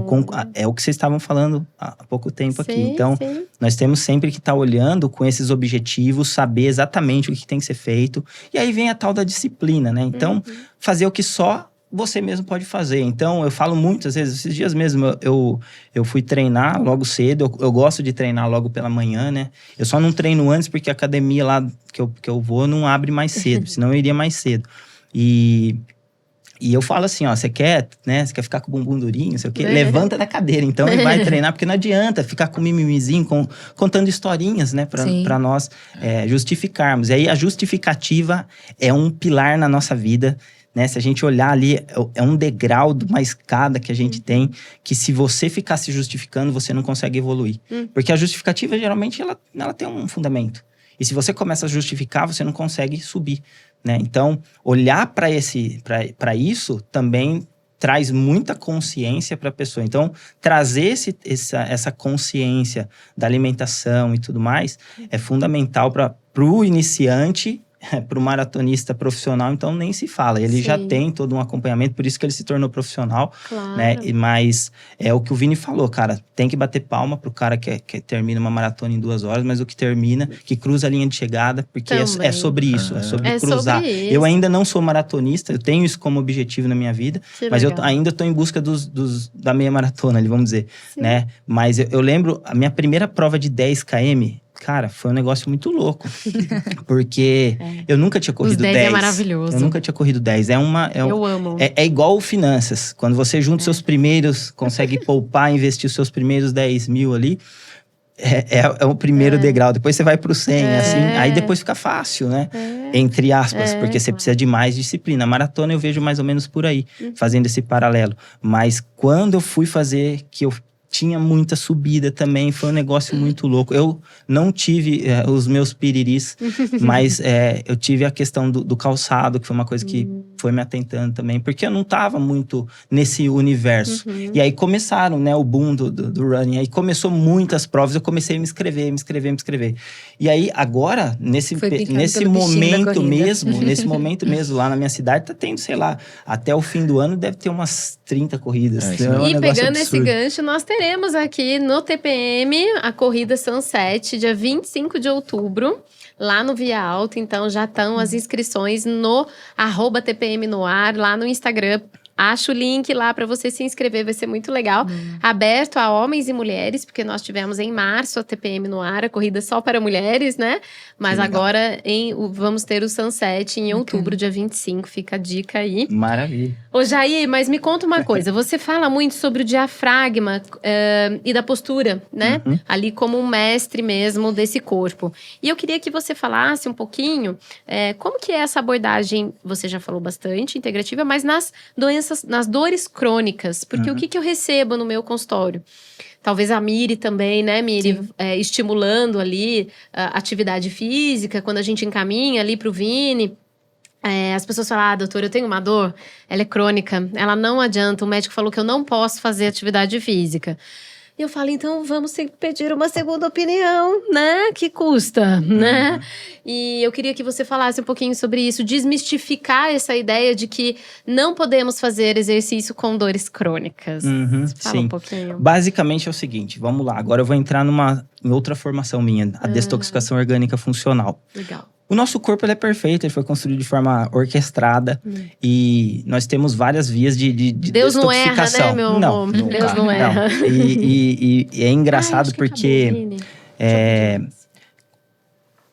É o que vocês estavam falando há pouco tempo aqui. Então, nós temos sempre que estar olhando com esses objetivos, saber exatamente o que tem que ser feito. E aí vem a tal da disciplina, né? Então, fazer o que só você mesmo pode fazer. Então, eu falo muitas vezes, esses dias mesmo, eu fui treinar logo cedo, eu gosto de treinar logo pela manhã, né? Eu só não treino antes porque a academia lá que eu vou não abre mais cedo, senão eu iria mais cedo. E eu falo assim, você quer ficar com o bumbum durinho, não sei o quê? Levanta da cadeira, então, e vai treinar, porque não adianta ficar com mimimizinho, contando historinhas, né? Pra nós justificarmos. E aí, a justificativa é um pilar na nossa vida, né? Se a gente olhar ali, é um degrau de uma escada que a gente tem, que se você ficar se justificando, você não consegue evoluir. Porque a justificativa, geralmente, ela tem um fundamento. E se você começa a justificar, você não consegue subir, né? Então, olhar para isso também traz muita consciência para a pessoa. Então, trazer essa consciência da alimentação e tudo mais é fundamental para o iniciante. Para o maratonista profissional, então nem se fala. Ele já tem todo um acompanhamento, por isso que ele se tornou profissional, né? Mas é o que o Vini falou, cara, tem que bater palma pro cara que termina uma maratona em 2 horas, mas o que termina, que cruza a linha de chegada, porque é sobre isso, é sobre cruzar. Sobre eu ainda não sou maratonista, eu tenho isso como objetivo na minha vida, mas eu ainda estou em busca da meia maratona, vamos dizer, né? Mas eu lembro, a minha primeira prova de 10 km, cara, foi um negócio muito louco. Porque eu nunca tinha corrido 10.
É maravilhoso.
Eu nunca tinha corrido 10.
Eu amo.
É igual finanças. Quando você junta seus primeiros, consegue poupar, investir os seus primeiros 10 mil ali, é o primeiro degrau. Depois você vai pro 100, assim. Aí depois fica fácil, né? Entre aspas, porque você precisa de mais disciplina. A maratona eu vejo mais ou menos por aí, fazendo esse paralelo. Mas quando eu fui fazer, que eu tinha muita subida também, foi um negócio muito louco. Eu não tive os meus piriris, mas eu tive a questão do calçado, que foi uma coisa que foi me atentando também, porque eu não tava muito nesse universo. E aí começaram, né, o boom do running, aí começou muitas provas, eu comecei a me inscrever. E aí, agora, nesse momento mesmo, lá na minha cidade, tá tendo, sei lá, até o fim do ano deve ter umas 30 corridas.
E pegando esse gancho, nós teremos aqui no TPM a corrida Sunset, dia 25 de outubro, lá no Via Alta. Então, já estão as inscrições no @TPM no ar, lá no Instagram. Acho o link lá para você se inscrever, vai ser muito legal. Aberto a homens e mulheres, porque nós tivemos em março a TPM no ar, a corrida só para mulheres, né? Mas agora vamos ter o Sunset em outubro, dia 25, fica a dica aí.
Maravilha.
Ô Jair, mas me conta uma coisa, você fala muito sobre o diafragma e da postura, né? Ali como um mestre mesmo desse corpo. E eu queria que você falasse um pouquinho como que é essa abordagem, você já falou bastante, integrativa, mas nas dores crônicas, porque o que eu recebo no meu consultório? Talvez a Miri também, né, Miri? Estimulando ali a atividade física, quando a gente encaminha ali pro Vini. As pessoas falam, doutor, eu tenho uma dor, ela é crônica, ela não adianta, o médico falou que eu não posso fazer atividade física. E eu falo, então vamos pedir uma segunda opinião, né? Que custa, né? E eu queria que você falasse um pouquinho sobre isso, desmistificar essa ideia de que não podemos fazer exercício com dores crônicas. Fala um pouquinho.
Basicamente é o seguinte, vamos lá. Agora eu vou entrar em outra formação minha, a detoxificação orgânica funcional.
Legal.
O nosso corpo ele é perfeito, ele foi construído de forma orquestrada e nós temos várias vias de
Deus
detoxificação.
Deus não erra, né, meu amor? Deus não erra.
E é engraçado porque...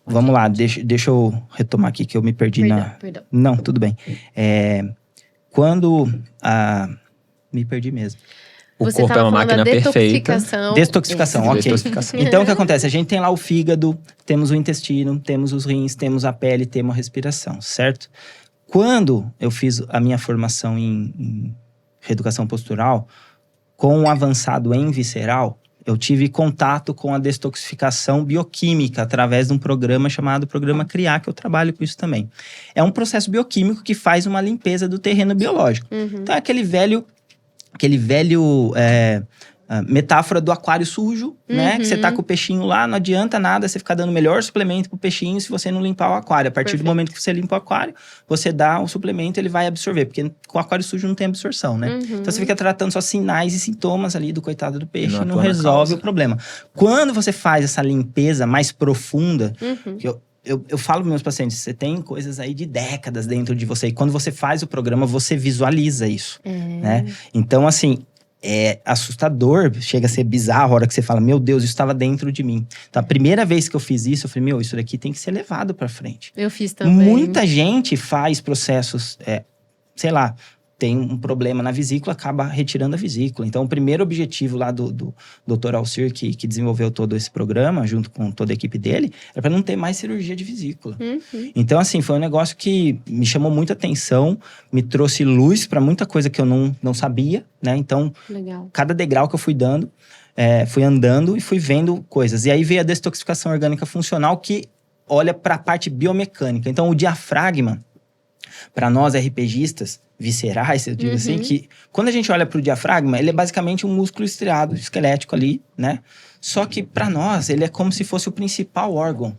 Vamos lá, deixa eu retomar aqui que eu me perdi
Perdão.
Não, tudo bem. Me perdi mesmo.
O corpo é uma máquina perfeita.
Detoxificação, ok.
Detoxificação.
Então, o que acontece? A gente tem lá o fígado, temos o intestino, temos os rins, temos a pele, temos a respiração, certo? Quando eu fiz a minha formação em reeducação postural, com o avançado em visceral, eu tive contato com a detoxificação bioquímica através de um programa chamado Programa CRIAR, que eu trabalho com isso também. É um processo bioquímico que faz uma limpeza do terreno biológico. Então, é aquele velho metáfora do aquário sujo, né? Que você tá com o peixinho lá, não adianta nada você ficar dando o melhor suplemento pro peixinho se você não limpar o aquário. A partir do momento que você limpa o aquário, você dá o suplemento, ele vai absorver. Porque com o aquário sujo não tem absorção, né? Então você fica tratando só sinais e sintomas ali do coitado do peixe e não resolve o problema. Quando você faz essa limpeza mais profunda, que eu falo para meus pacientes, você tem coisas aí de décadas dentro de você. E quando você faz o programa, você visualiza isso, né? Então, assim, é assustador, chega a ser bizarro a hora que você fala, meu Deus, isso estava dentro de mim. Então, a primeira vez que eu fiz isso, eu falei, isso daqui tem que ser levado para frente.
Eu fiz também.
Muita gente faz processos, sei lá, tem um problema na vesícula, acaba retirando a vesícula. Então, o primeiro objetivo lá do Dr. Alcir, que desenvolveu todo esse programa, junto com toda a equipe dele, era para não ter mais cirurgia de vesícula. Então, assim, foi um negócio que me chamou muita atenção, me trouxe luz para muita coisa que eu não sabia, né? Então, cada degrau que eu fui dando, fui andando e fui vendo coisas. E aí veio a detoxificação orgânica funcional, que olha para a parte biomecânica. Então, o diafragma, para nós RPGistas, viscerais, eu digo assim, que quando a gente olha para o diafragma, ele é basicamente um músculo estriado, esquelético ali, né? Só que para nós, ele é como se fosse o principal órgão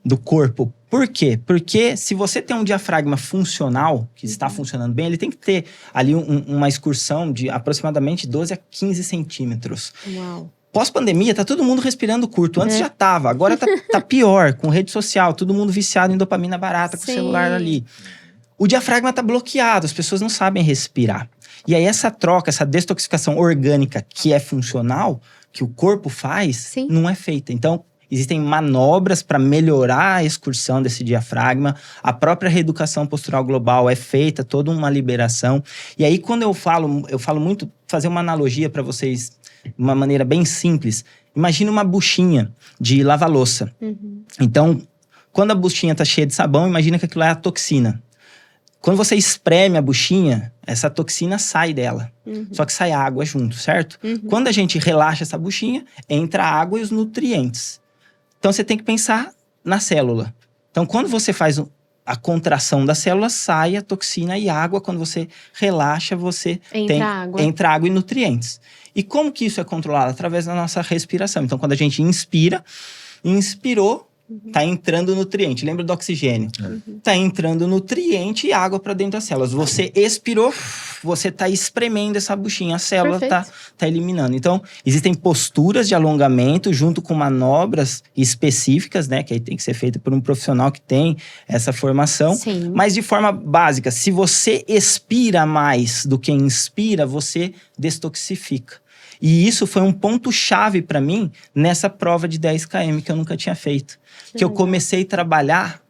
do corpo. Por quê? Porque se você tem um diafragma funcional, que está funcionando bem, ele tem que ter ali uma excursão de aproximadamente 12 a 15 centímetros.
Uau.
Pós-pandemia, tá todo mundo respirando curto. Antes já tava, agora tá pior, com rede social, todo mundo viciado em dopamina barata, com o celular ali. O diafragma tá bloqueado, as pessoas não sabem respirar. E aí essa troca, essa detoxificação orgânica que é funcional, que o corpo faz, não é feita. Então, existem manobras para melhorar a excursão desse diafragma. A própria reeducação postural global é feita, toda uma liberação. E aí, quando eu falo muito, fazer uma analogia para vocês, de uma maneira bem simples. Imagina uma buchinha de lava-louça. Então, quando a buchinha tá cheia de sabão, imagina que aquilo é a toxina. Quando você espreme a buchinha, essa toxina sai dela. Só que sai água junto, certo? Quando a gente relaxa essa buchinha, entra a água e os nutrientes. Então, você tem que pensar na célula. Então, quando você faz a contração da célula, sai a toxina e água. Quando você relaxa, você entra água e nutrientes. E como que isso é controlado? Através da nossa respiração. Então, quando a gente inspirou, tá entrando nutriente. Lembra do oxigênio? Tá entrando nutriente e água para dentro das células. Você expirou, você tá espremendo essa buchinha. A célula tá eliminando. Então, existem posturas de alongamento junto com manobras específicas, né? Que aí tem que ser feita por um profissional que tem essa formação.
Sim.
Mas de forma básica, se você expira mais do que inspira, você destoxifica. E isso foi um ponto-chave para mim nessa prova de 10 km que eu nunca tinha feito. Que eu comecei a trabalhar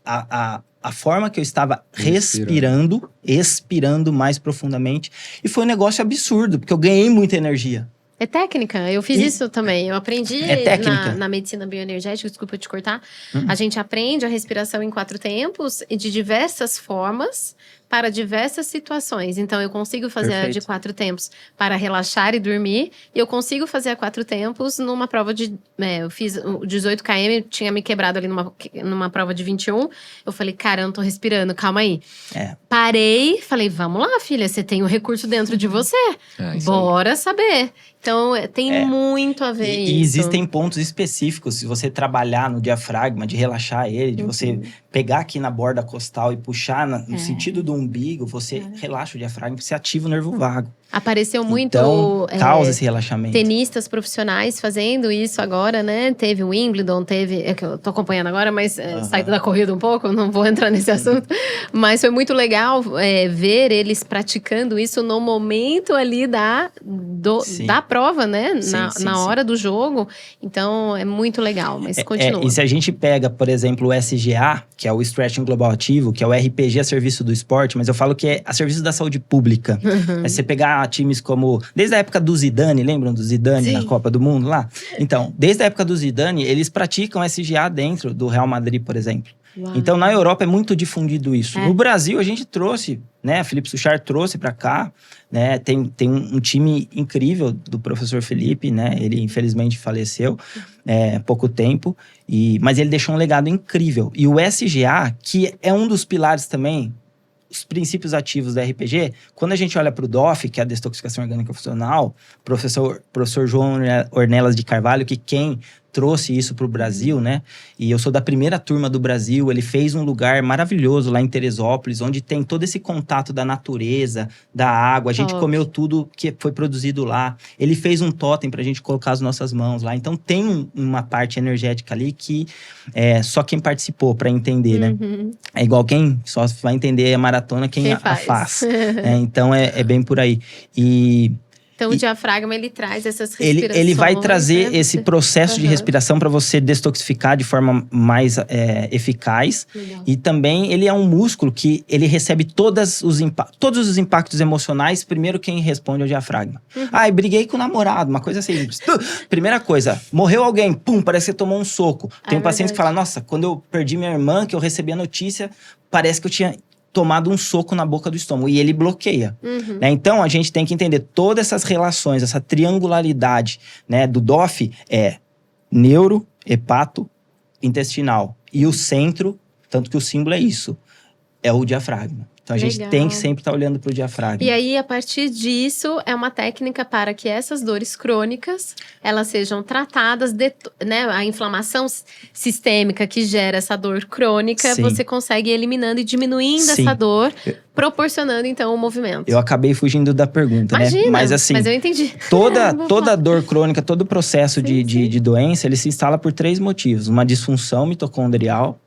a forma que eu estava expirando mais profundamente. E foi um negócio absurdo, porque eu ganhei muita energia.
É técnica, eu fiz isso também. Eu aprendi na medicina bioenergética, desculpa te cortar. A gente aprende a respiração em 4 tempos e de diversas formas para diversas situações. Então, eu consigo fazer a de 4 tempos para relaxar e dormir. E eu consigo fazer a 4 tempos numa prova de... eu fiz 18 km, tinha me quebrado ali numa prova de 21. Eu falei, cara, eu não tô respirando, calma aí. Parei, falei, vamos lá, filha, você tem um recurso dentro de você. Bora saber. Então, tem muito a ver isso.
E existem pontos específicos, se você trabalhar no diafragma, de relaxar ele, de você pegar aqui na borda costal e puxar no sentido do umbigo, você relaxa o diafragma, você ativa o nervo vago.
Apareceu muito
causa esse relaxamento.
Tenistas profissionais fazendo isso agora, né? Teve o Wimbledon, é que eu tô acompanhando agora, mas saindo da corrida um pouco, não vou entrar nesse assunto. Mas foi muito legal ver eles praticando isso no momento ali da prova, né? Na hora do jogo. Então, é muito legal, mas continua.
E se a gente pega, por exemplo, o SGA, que é o Stretching Global Ativo, que é o RPG a serviço do esporte, mas eu falo que é a serviço da saúde pública. É você pegar times como... Desde a época do Zidane, lembram do Zidane na Copa do Mundo lá? Então, desde a época do Zidane, eles praticam SGA dentro do Real Madrid, por exemplo. Uau. Então, na Europa é muito difundido isso. No Brasil, a gente trouxe, né? Felipe Suchard trouxe pra cá, né? Tem um time incrível do professor Felipe, né? Ele, infelizmente, faleceu há pouco tempo. Mas ele deixou um legado incrível. E o SGA, que é um dos pilares também, os princípios ativos da RPG, quando a gente olha para o DOF, que é a detoxificação orgânica funcional, professor João Ornelas de Carvalho, que quem trouxe isso para o Brasil, né? E eu sou da primeira turma do Brasil. Ele fez um lugar maravilhoso lá em Teresópolis, onde tem todo esse contato da natureza, da água. A gente comeu tudo que foi produzido lá. Ele fez um totem para a gente colocar as nossas mãos lá. Então tem uma parte energética ali que só quem participou para entender, né? É igual quem só vai entender a maratona quem a faz. Então é bem por aí.
Então, o diafragma, ele traz essas respirações.
Ele vai trazer esse processo de respiração para você destoxificar de forma mais eficaz. Legal. E também, ele é um músculo que ele recebe todos os impactos emocionais. Primeiro, quem responde é o diafragma. Briguei com o namorado, uma coisa simples. Primeira coisa, morreu alguém, pum, parece que você tomou um soco. Tem paciente que fala, nossa, quando eu perdi minha irmã, que eu recebi a notícia, parece que eu tinha tomado um soco na boca do estômago. E ele bloqueia. Né? Então, a gente tem que entender todas essas relações, essa triangularidade, né, do DOF neuro, hepato, intestinal. E o centro, tanto que o símbolo é isso, é o diafragma. Então, a gente tem que sempre estar olhando para o diafragma.
E aí, a partir disso, é uma técnica para que essas dores crônicas, elas sejam tratadas, né? A inflamação sistêmica que gera essa dor crônica, você consegue ir eliminando e diminuindo essa dor, proporcionando, então, o movimento.
Eu acabei fugindo da pergunta,
Imagina,
né? Mas assim,
eu entendi.
Toda dor crônica, todo processo de doença, ele se instala por 3 motivos. Uma disfunção mitocondrial,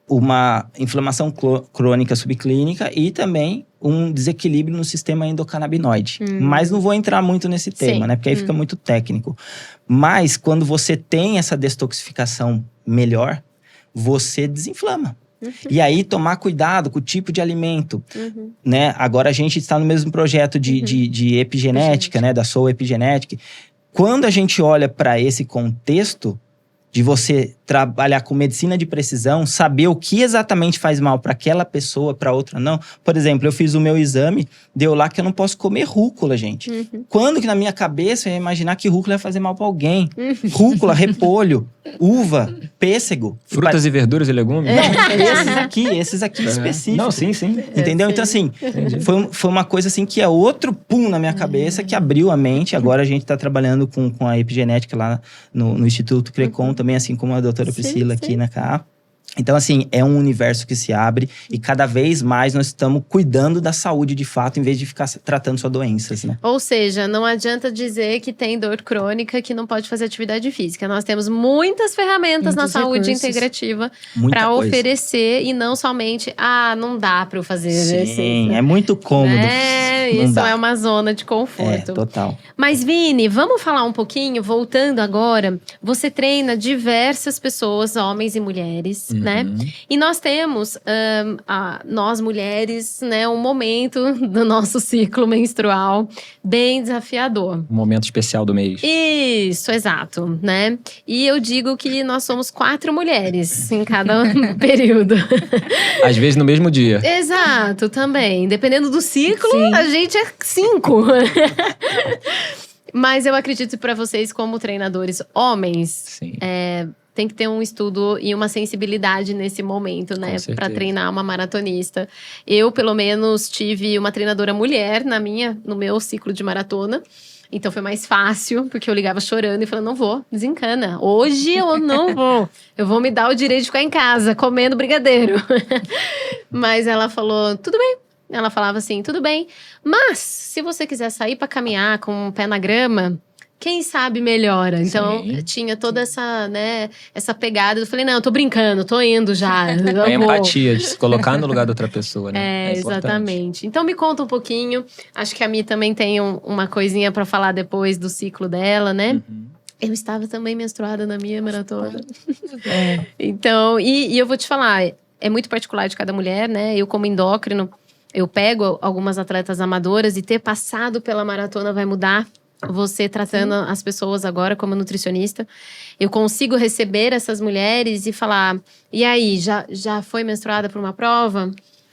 uma inflamação crônica subclínica e também um desequilíbrio no sistema endocannabinoide. Mas não vou entrar muito nesse tema, né? Porque aí fica muito técnico. Mas quando você tem essa detoxificação melhor, você desinflama. E aí, tomar cuidado com o tipo de alimento, né? Agora, a gente está no mesmo projeto de epigenética, né? Da Soul Epigenetic. Quando a gente olha para esse contexto, de você trabalhar com medicina de precisão, saber o que exatamente faz mal para aquela pessoa, para outra não. Por exemplo, eu fiz o meu exame, deu lá que eu não posso comer rúcula, gente. Quando que na minha cabeça eu ia imaginar que rúcula ia fazer mal para alguém? Rúcula, repolho, uva, pêssego.
Frutas e verduras e legumes?
Não, esses aqui específicos.
Não, sim.
Entendeu? Então, assim, foi uma coisa assim que é outro pum na minha cabeça, que abriu a mente. Agora a gente tá trabalhando com a epigenética lá no Instituto Crecon, também, assim como a doutora Priscila aqui na CA. Então, assim, é um universo que se abre e cada vez mais nós estamos cuidando da saúde de fato, em vez de ficar tratando só doenças, né?
Ou seja, não adianta dizer que tem dor crônica que não pode fazer atividade física. Nós temos muitas ferramentas na saúde integrativa para oferecer e não somente, não dá para eu fazer exercício.
Sim, é muito cômodo.
Isso é uma zona de conforto.
Total.
Mas, Vini, vamos falar um pouquinho, voltando agora. Você treina diversas pessoas, homens e mulheres, né? E nós temos, nós mulheres, né, um momento do nosso ciclo menstrual bem desafiador.
Um momento especial do mês.
Isso, exato, né? E eu digo que nós somos 4 mulheres em cada período.
Às vezes no mesmo dia.
Exato, também. Dependendo do ciclo, a gente é 5. Mas eu acredito para vocês, como treinadores homens, tem que ter um estudo e uma sensibilidade nesse momento, né? Para treinar uma maratonista. Eu, pelo menos, tive uma treinadora mulher no meu ciclo de maratona. Então foi mais fácil, porque eu ligava chorando e falando, não vou, desencana. Hoje eu não vou. Eu vou me dar o direito de ficar em casa, comendo brigadeiro. Mas ela falou, tudo bem. Ela falava assim, tudo bem. Mas, se você quiser sair para caminhar com o pé na grama, quem sabe melhora. Então, tinha toda essa, né, essa pegada. Eu falei, não, eu tô brincando, tô indo já.
A empatia, de se colocar no lugar da outra pessoa, né?
Exatamente. Então, me conta um pouquinho. Acho que a Mi também tem uma coisinha para falar depois do ciclo dela, né? Eu estava também menstruada na minha maratona. Então, e eu vou te falar, é muito particular de cada mulher, né? Eu, como endócrino, eu pego algumas atletas amadoras e ter passado pela maratona vai mudar. Você tratando as pessoas agora como nutricionista, eu consigo receber essas mulheres e falar, e aí, já foi menstruada para uma prova?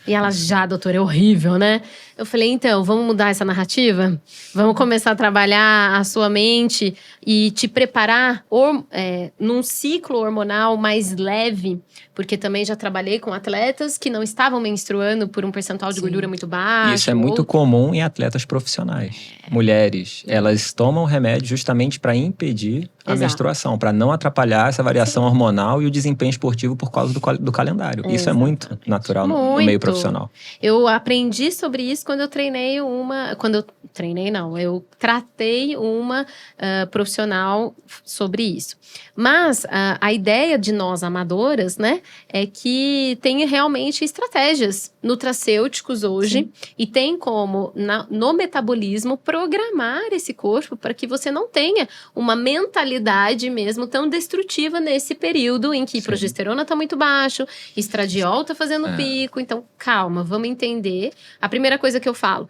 E ela, doutora, é horrível, né? Eu falei, então, vamos mudar essa narrativa? Vamos começar a trabalhar a sua mente e te preparar num ciclo hormonal mais leve, porque também já trabalhei com atletas que não estavam menstruando por um percentual de gordura muito baixo.
Isso é muito comum em atletas profissionais. Mulheres, elas tomam remédio justamente para impedir a menstruação, para não atrapalhar essa variação hormonal e o desempenho esportivo por causa do calendário. Isso é muito natural no meio profissional.
Eu aprendi sobre isso quando eu treinei eu tratei uma profissional sobre isso. Mas a ideia de nós amadoras, né, é que tem realmente estratégias nutracêuticos hoje e tem como, no metabolismo, programar esse corpo para que você não tenha uma mentalidade mesmo tão destrutiva nesse período em que progesterona está muito baixo, estradiol está fazendo pico. Então, calma, vamos entender. A primeira coisa que eu falo,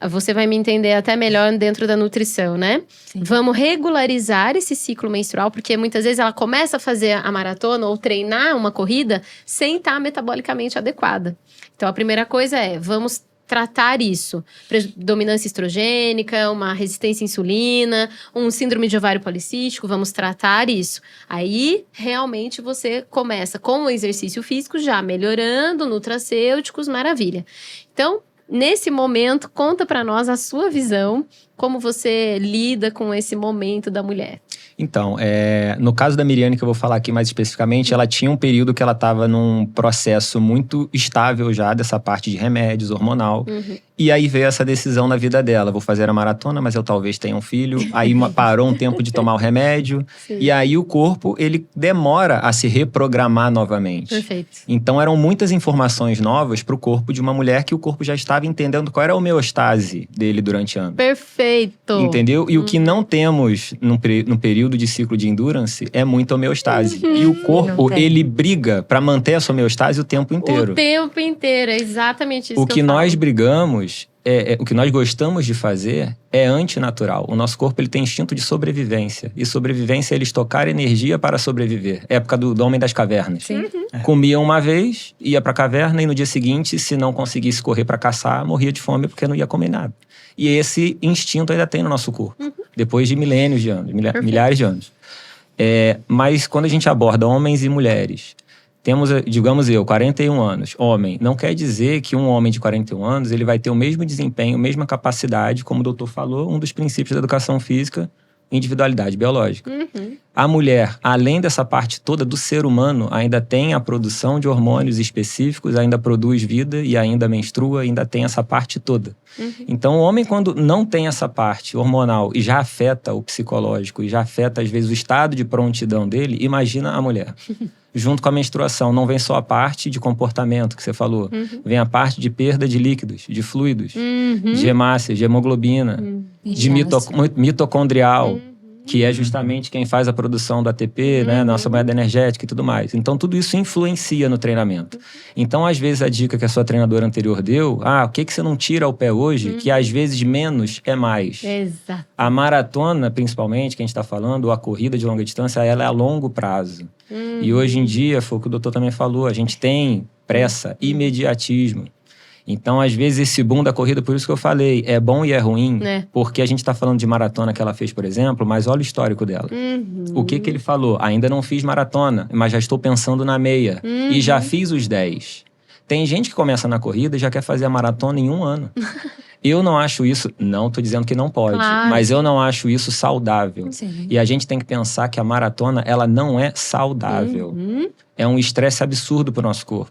você vai me entender até melhor dentro da nutrição, né? Vamos regularizar esse ciclo menstrual, porque muitas vezes ela começa a fazer a maratona ou treinar uma corrida sem estar metabolicamente adequada. Então, a primeira coisa vamos tratar isso. Predominância estrogênica, uma resistência à insulina, um síndrome de ovário policístico, vamos tratar isso. Aí, realmente, você começa com o exercício físico já melhorando, nutracêuticos, maravilha. Então, nesse momento, conta para nós a sua visão, como você lida com esse momento da mulher.
Então, no caso da Miriane, que eu vou falar aqui mais especificamente, ela tinha um período que ela estava num processo muito estável já dessa parte de remédios, hormonal. E aí veio essa decisão na vida dela. Vou fazer a maratona, mas eu talvez tenha um filho. Aí parou um tempo de tomar o remédio. E aí o corpo, ele demora a se reprogramar novamente.
Perfeito.
Então eram muitas informações novas para o corpo de uma mulher que o corpo já estava entendendo qual era a homeostase dele durante anos.
Perfeito.
Entendeu? E o que não temos no período de ciclo de endurance é muita homeostase. E o corpo, ele briga para manter essa homeostase o tempo inteiro.
O tempo inteiro, é exatamente isso
o que nós brigamos o que nós gostamos de fazer é antinatural. O nosso corpo ele tem instinto de sobrevivência. E sobrevivência é ele estocar energia para sobreviver. Época do homem das cavernas.
Sim.
Comia uma vez, ia para a caverna e no dia seguinte, se não conseguisse correr para caçar, morria de fome porque não ia comer nada. E esse instinto ainda tem no nosso corpo. Depois de milênios de anos, milhares de anos. Mas quando a gente aborda homens e mulheres... Temos, digamos 41 anos, homem. Não quer dizer que um homem de 41 anos ele vai ter o mesmo desempenho, a mesma capacidade, como o doutor falou, um dos princípios da educação física, individualidade biológica. A mulher, além dessa parte toda do ser humano, ainda tem a produção de hormônios específicos, ainda produz vida e ainda menstrua, ainda tem essa parte toda. Então, o homem, quando não tem essa parte hormonal e já afeta o psicológico, e já afeta, às vezes, o estado de prontidão dele, imagina a mulher. Junto com a menstruação, não vem só a parte de comportamento que você falou. Vem a parte de perda de líquidos, de fluidos, de hemácia, de hemoglobina, de mitocondrial, que é justamente quem faz a produção do ATP, né, nossa moeda energética e tudo mais. Então, tudo isso influencia no treinamento. Então, às vezes, a dica que a sua treinadora anterior deu, o que você não tira ao pé hoje, que às vezes menos é mais.
Exato.
A maratona, principalmente, que a gente está falando, ou a corrida de longa distância, ela é a longo prazo. E hoje em dia, foi o que o doutor também falou, a gente tem pressa, imediatismo. Então, às vezes, esse boom da corrida, por isso que eu falei, é bom e é ruim, porque a gente está falando de maratona que ela fez, por exemplo, mas olha o histórico dela. O que ele falou? Ainda não fiz maratona, mas já estou pensando na meia. E já fiz os 10. Tem gente que começa na corrida e já quer fazer a maratona em 1 ano. Eu não acho isso, não estou dizendo que não pode, mas eu não acho isso saudável.
Sim.
E a gente tem que pensar que a maratona, ela não é saudável. É um estresse absurdo para o nosso corpo.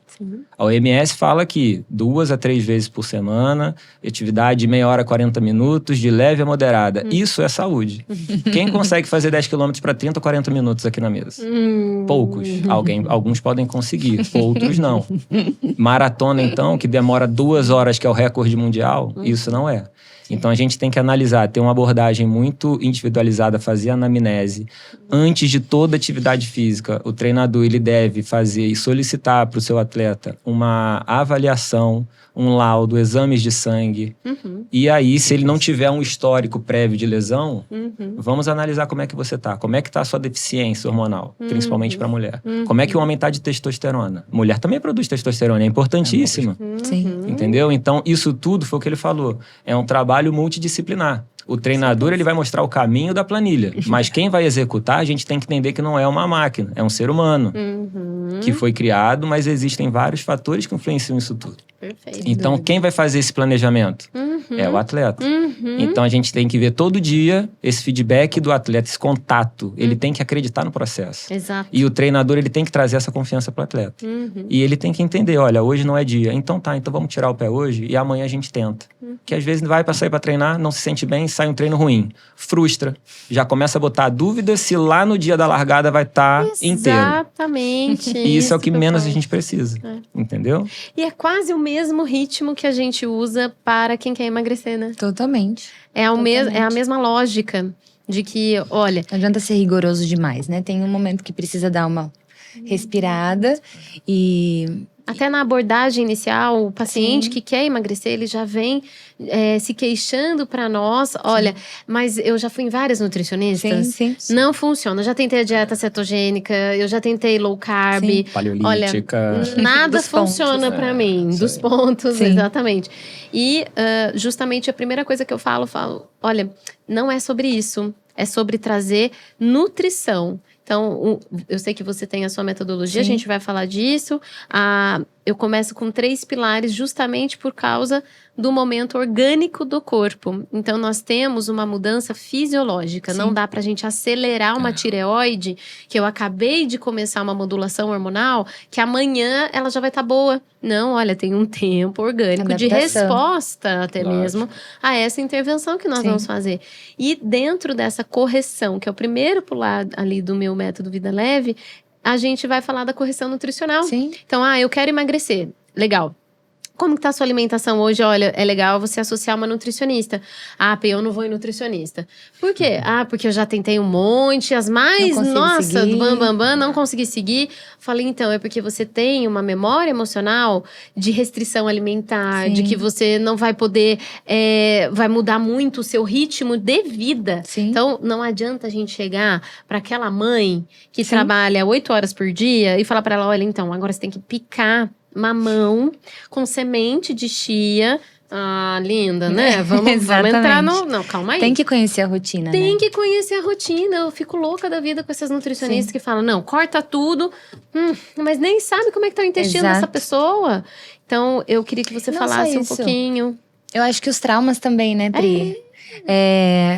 A OMS fala que 2 a 3 vezes por semana, atividade de meia hora, 40 minutos, de leve a moderada. Isso é saúde. Quem consegue fazer 10 km para 30 ou 40 minutos aqui na mesa? Poucos. Alguns podem conseguir, outros não. Maratona, então, que demora 2 horas, que é o recorde mundial, isso não é. Então, a gente tem que analisar, ter uma abordagem muito individualizada, fazer anamnese. Antes de toda atividade física, o treinador ele deve fazer e solicitar para o seu atleta uma avaliação, um laudo, exames de sangue. E aí, se ele não tiver um histórico prévio de lesão, vamos analisar como é que você tá. Como é que tá a sua deficiência hormonal, principalmente para mulher. Como é que o homem tá de testosterona. Mulher também produz testosterona, é importantíssima.
Sim.
Entendeu? Então, isso tudo foi o que ele falou. É um trabalho multidisciplinar. O treinador ele vai mostrar o caminho da planilha, mas quem vai executar, a gente tem que entender que não é uma máquina, é um ser humano que foi criado, mas existem vários fatores que influenciam isso tudo.
Perfeito.
Então, quem vai fazer esse planejamento? É o atleta. Então, a gente tem que ver todo dia esse feedback do atleta, esse contato. Ele tem que acreditar no processo.
Exato.
E o treinador, ele tem que trazer essa confiança para o atleta. E ele tem que entender, olha, hoje não é dia. Então vamos tirar o pé hoje e amanhã a gente tenta. Que às vezes vai para sair para treinar, não se sente bem, sai um treino ruim. Frustra. Já começa a botar dúvida se lá no dia da largada vai estar inteiro.
Exatamente.
E isso é o que menos a
falo.
gente precisa. Entendeu?
E é quase o mesmo ritmo que a gente usa para quem quer emagrecer, né?
Totalmente.
É a mesma lógica de que, olha...
Não adianta ser rigoroso demais, né? Tem um momento que precisa dar uma respirada e...
Até na abordagem inicial, o paciente que quer emagrecer, ele já vem se queixando para nós. Olha, mas eu já fui em várias nutricionistas.
Sim.
Não funciona. Eu já tentei a dieta cetogênica, eu já tentei low carb.
Sim.
Paleolítica.
Olha, nada
Dos pontos,
funciona para mim. Dos pontos,
Sim.
exatamente. E justamente a primeira coisa que eu falo, olha, não é sobre isso. É sobre trazer nutrição. Então, eu sei que você tem a sua metodologia,
Sim.
a gente vai falar disso. Eu começo com 3 pilares justamente por causa do momento orgânico do corpo. Então, nós temos uma mudança fisiológica.
Sim.
Não dá pra gente acelerar uma tireoide, que eu acabei de começar uma modulação hormonal, que amanhã ela já vai estar boa. Não, olha, tem um tempo orgânico de
Adaptação.
resposta até
Lógico.
mesmo a essa intervenção que nós
Sim.
vamos fazer. E dentro dessa correção, que é o primeiro pular ali do meu método Vida Leve, a gente vai falar da correção nutricional.
Sim.
Então, eu quero emagrecer. Legal. como que tá a sua alimentação hoje? Olha, é legal você associar uma nutricionista. Ah, eu não vou em nutricionista. Por quê? Ah, porque eu já tentei um monte, as mais, nossa, do bam, não consegui seguir. Falei, então, é porque você tem uma memória emocional de restrição alimentar,
Sim.
de que você não vai poder, vai mudar muito o seu ritmo de vida.
Sim.
Então, não adianta a gente chegar para aquela mãe que
Sim.
trabalha 8 horas por dia e falar para ela, olha, então, agora você tem que picar mamão com semente de chia. Ah, linda, né? Vamos entrar no... Não, calma aí.
Tem que conhecer a rotina,
Tem
né?
que conhecer a rotina. Eu fico louca da vida com essas nutricionistas que falam, não, corta tudo, mas nem sabe como é que tá o intestino dessa pessoa. Então, eu queria que você
Não
falasse
só
um
isso.
pouquinho.
Eu acho que os traumas também, né, Pri?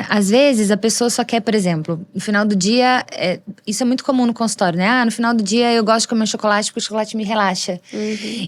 Às vezes a pessoa só quer, por exemplo, no final do dia, isso é muito comum no consultório, né? Ah, no final do dia eu gosto de comer chocolate porque o chocolate me relaxa.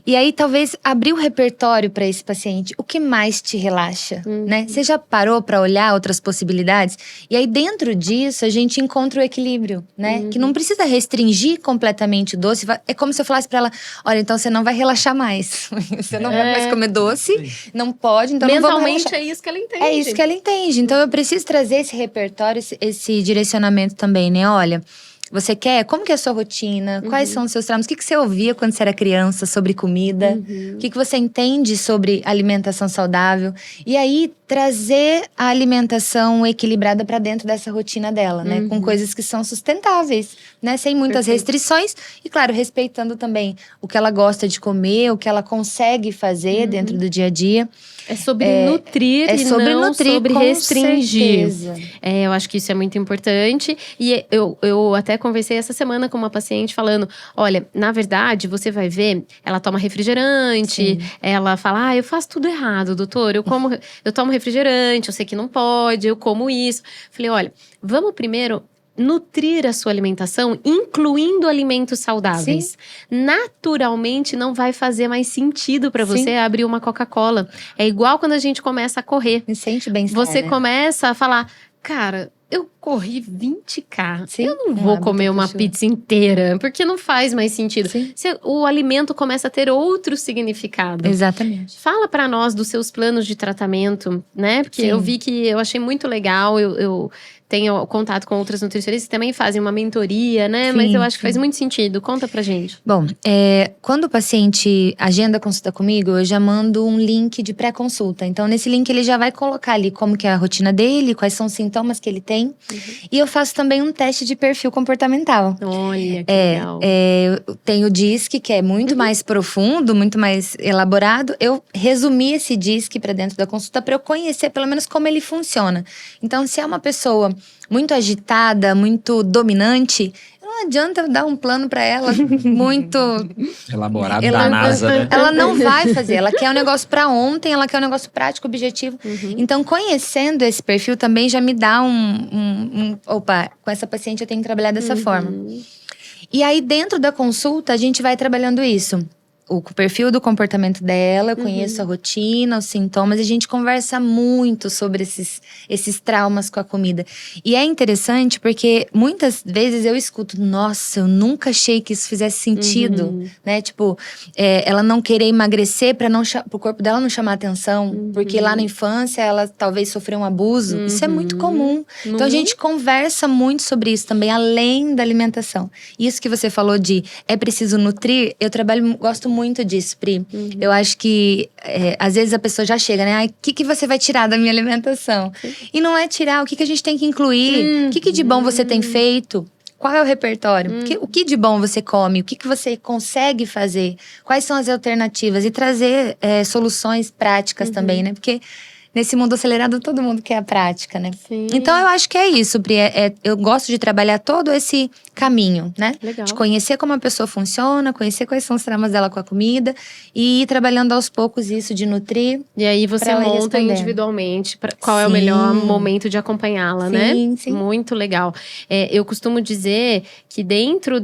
E aí talvez abrir o repertório para esse paciente, o que mais te relaxa, né? Você já parou para olhar outras possibilidades? E aí dentro disso a gente encontra o equilíbrio, né? Que não precisa restringir completamente o doce. É como se eu falasse para ela, olha, então você não vai relaxar mais. Você não vai mais comer doce, não pode, então não vamos relaxar.
Mentalmente é isso que ela entende.
É isso que ela entende. Então, eu preciso trazer esse repertório, esse direcionamento também, né? Olha, você quer? Como que é a sua rotina? Quais são os seus traumas? O que você ouvia quando você era criança sobre comida? O que você entende sobre alimentação saudável? E aí, trazer a alimentação equilibrada para dentro dessa rotina dela, né? Com coisas que são sustentáveis, né? Sem muitas restrições. E, claro, respeitando também o que ela gosta de comer, o que ela consegue fazer dentro do dia a dia.
É sobre nutrir e não sobre restringir. Eu acho que isso é muito importante. E eu até conversei essa semana com uma paciente falando, olha, na verdade, você vai ver, ela toma refrigerante, ela fala, eu faço tudo errado, doutor, eu tomo refrigerante, eu sei que não pode, eu como isso. Falei, olha, vamos primeiro nutrir a sua alimentação, incluindo alimentos saudáveis. Naturalmente não vai fazer mais sentido para você abrir uma Coca-Cola. É igual quando a gente começa a correr.
Me sente bem.
Você começa a falar, cara, eu corri 20K. Eu não vou comer uma pizza inteira, porque não faz mais sentido. O alimento começa a ter outro significado.
Exatamente.
Fala pra nós dos seus planos de tratamento, né? Porque eu vi que eu achei muito legal, eu tenho contato com outras nutricionistas que também fazem uma mentoria, né? Mas eu acho que faz muito sentido. Conta pra gente.
Bom, quando o paciente agenda a consulta comigo, eu já mando um link de pré-consulta. Então, nesse link, ele já vai colocar ali como que é a rotina dele, quais são os sintomas que ele tem. E eu faço também um teste de perfil comportamental.
Olha, que legal.
Eu tenho o DISC, que é muito mais profundo, muito mais elaborado. Eu resumi esse DISC para dentro da consulta para eu conhecer pelo menos como ele funciona. Então, se é uma pessoa muito agitada, muito dominante, não adianta eu dar um plano para ela muito
elaborado da NASA, né?
Ela não vai fazer, ela quer um negócio para ontem, ela quer um negócio prático, objetivo. Então, conhecendo esse perfil também já me dá opa, com essa paciente eu tenho que trabalhar dessa forma. E aí, dentro da consulta, a gente vai trabalhando isso. O perfil do comportamento dela, eu conheço a rotina, os sintomas, e a gente conversa muito sobre esses traumas com a comida. E é interessante porque muitas vezes eu escuto, nossa, eu nunca achei que isso fizesse sentido, né? Tipo, ela não querer emagrecer para o corpo dela não chamar atenção, porque lá na infância ela talvez sofreu um abuso. Isso é muito comum. Então a gente conversa muito sobre isso também, além da alimentação. Isso que você falou de é preciso nutrir, eu gosto muito disso, Pri. Eu acho que às vezes a pessoa já chega, né? O que você vai tirar da minha alimentação? E não é tirar, o que a gente tem que incluir? O que de bom você tem feito? Qual é o repertório? O que de bom você come? O que você consegue fazer? Quais são as alternativas? E trazer soluções práticas também, né? Porque nesse mundo acelerado, todo mundo quer a prática, né? Então, eu acho que é isso, Pri. Eu gosto de trabalhar todo esse caminho, né?
Legal.
De conhecer como a pessoa funciona, conhecer quais são os traumas dela com a comida e ir trabalhando aos poucos isso de nutrir.
E aí você monta individualmente qual é o melhor momento de acompanhá-la, né?
Sim.
Muito legal. Eu costumo dizer que dentro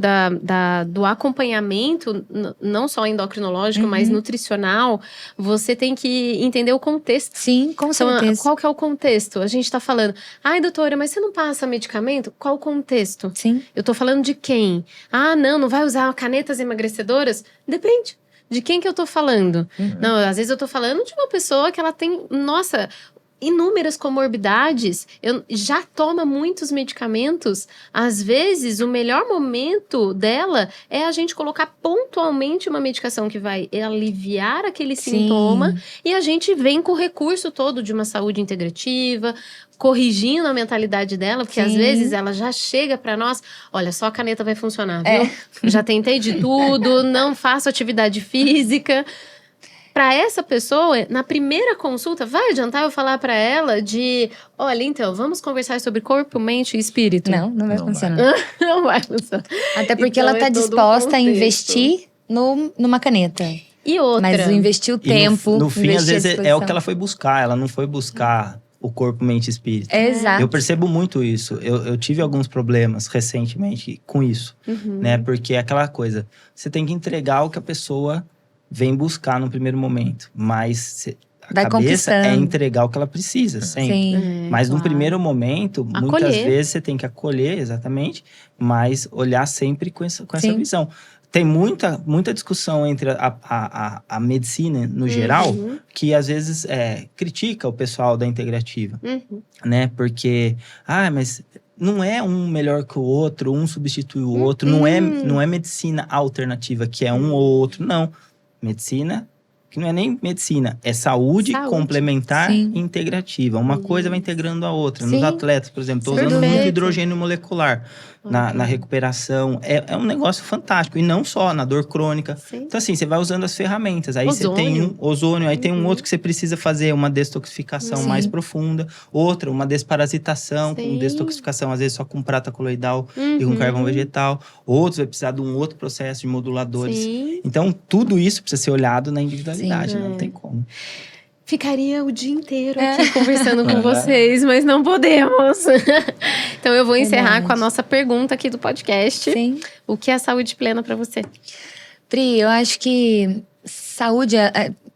do acompanhamento, não só endocrinológico, mas nutricional, você tem que entender o contexto.
Sim, com certeza.
Então, qual que é o contexto? A gente tá falando, ai, doutora, mas você não passa medicamento? Qual o contexto?
Sim.
Eu tô falando de quem? Ah, não vai usar canetas emagrecedoras? Depende. de quem que eu tô falando? Não, às vezes eu tô falando de uma pessoa que ela tem, nossa, inúmeras comorbidades, já toma muitos medicamentos. Às vezes, o melhor momento dela é a gente colocar pontualmente uma medicação que vai aliviar aquele sintoma, e a gente vem com o recurso todo de uma saúde integrativa, corrigindo a mentalidade dela, porque às vezes ela já chega pra nós, olha, só a caneta vai funcionar, viu? Já tentei de tudo, não faço atividade física. Para essa pessoa, na primeira consulta, vai adiantar eu falar para ela de, olha, então, vamos conversar sobre corpo, mente e espírito?
Não vai funcionar.
Não vai funcionar.
Até porque
Então,
ela tá disposta a investir numa caneta.
E outra.
Mas investir o tempo.
No fim, às
investir a
vezes, é o
disposição.
que ela foi buscar. Ela não foi buscar o corpo, mente e espírito.
Exato.
Eu percebo muito isso. Eu tive alguns problemas recentemente com isso, né? Porque é aquela coisa, você tem que entregar o que a pessoa vem buscar no primeiro momento. Mas a
Vai
cabeça é
conquistando.
entregar o que ela precisa, sempre.
Sim.
Mas no
claro.
primeiro momento, muitas
Acolher.
vezes você tem que acolher, exatamente. Mas olhar sempre com essa
Sim.
visão. Tem muita discussão entre a medicina no geral, que às vezes critica o pessoal da integrativa, né? Porque, mas não é um melhor que o outro, um substitui o outro. Não é medicina alternativa, que é um ou outro, não. Medicina, que não é nem medicina, é saúde. Complementar
Sim.
e integrativa. Uma coisa vai integrando a outra.
Sim.
Nos atletas, por exemplo, estou usando
Perfeito.
muito hidrogênio molecular na recuperação. É um negócio fantástico. E não só na dor crônica.
Sim.
Então, assim, você vai usando as ferramentas. Aí
Ozônio.
você tem ozônio, aí tem um outro que você precisa fazer uma detoxificação
Sim.
mais profunda. Outra, uma desparasitação,
Sim.
com detoxificação, às vezes só com prata coloidal e com carvão vegetal. Outros vai precisar de um outro processo de moduladores.
Sim.
Então, tudo isso precisa ser olhado na individualidade,
Sim.
não tem como.
Ficaria o dia inteiro aqui conversando com vocês, mas não podemos. Então eu vou encerrar
Verdade.
com a nossa pergunta aqui do podcast.
Sim.
O que é saúde plena para você?
Pri, eu acho que saúde,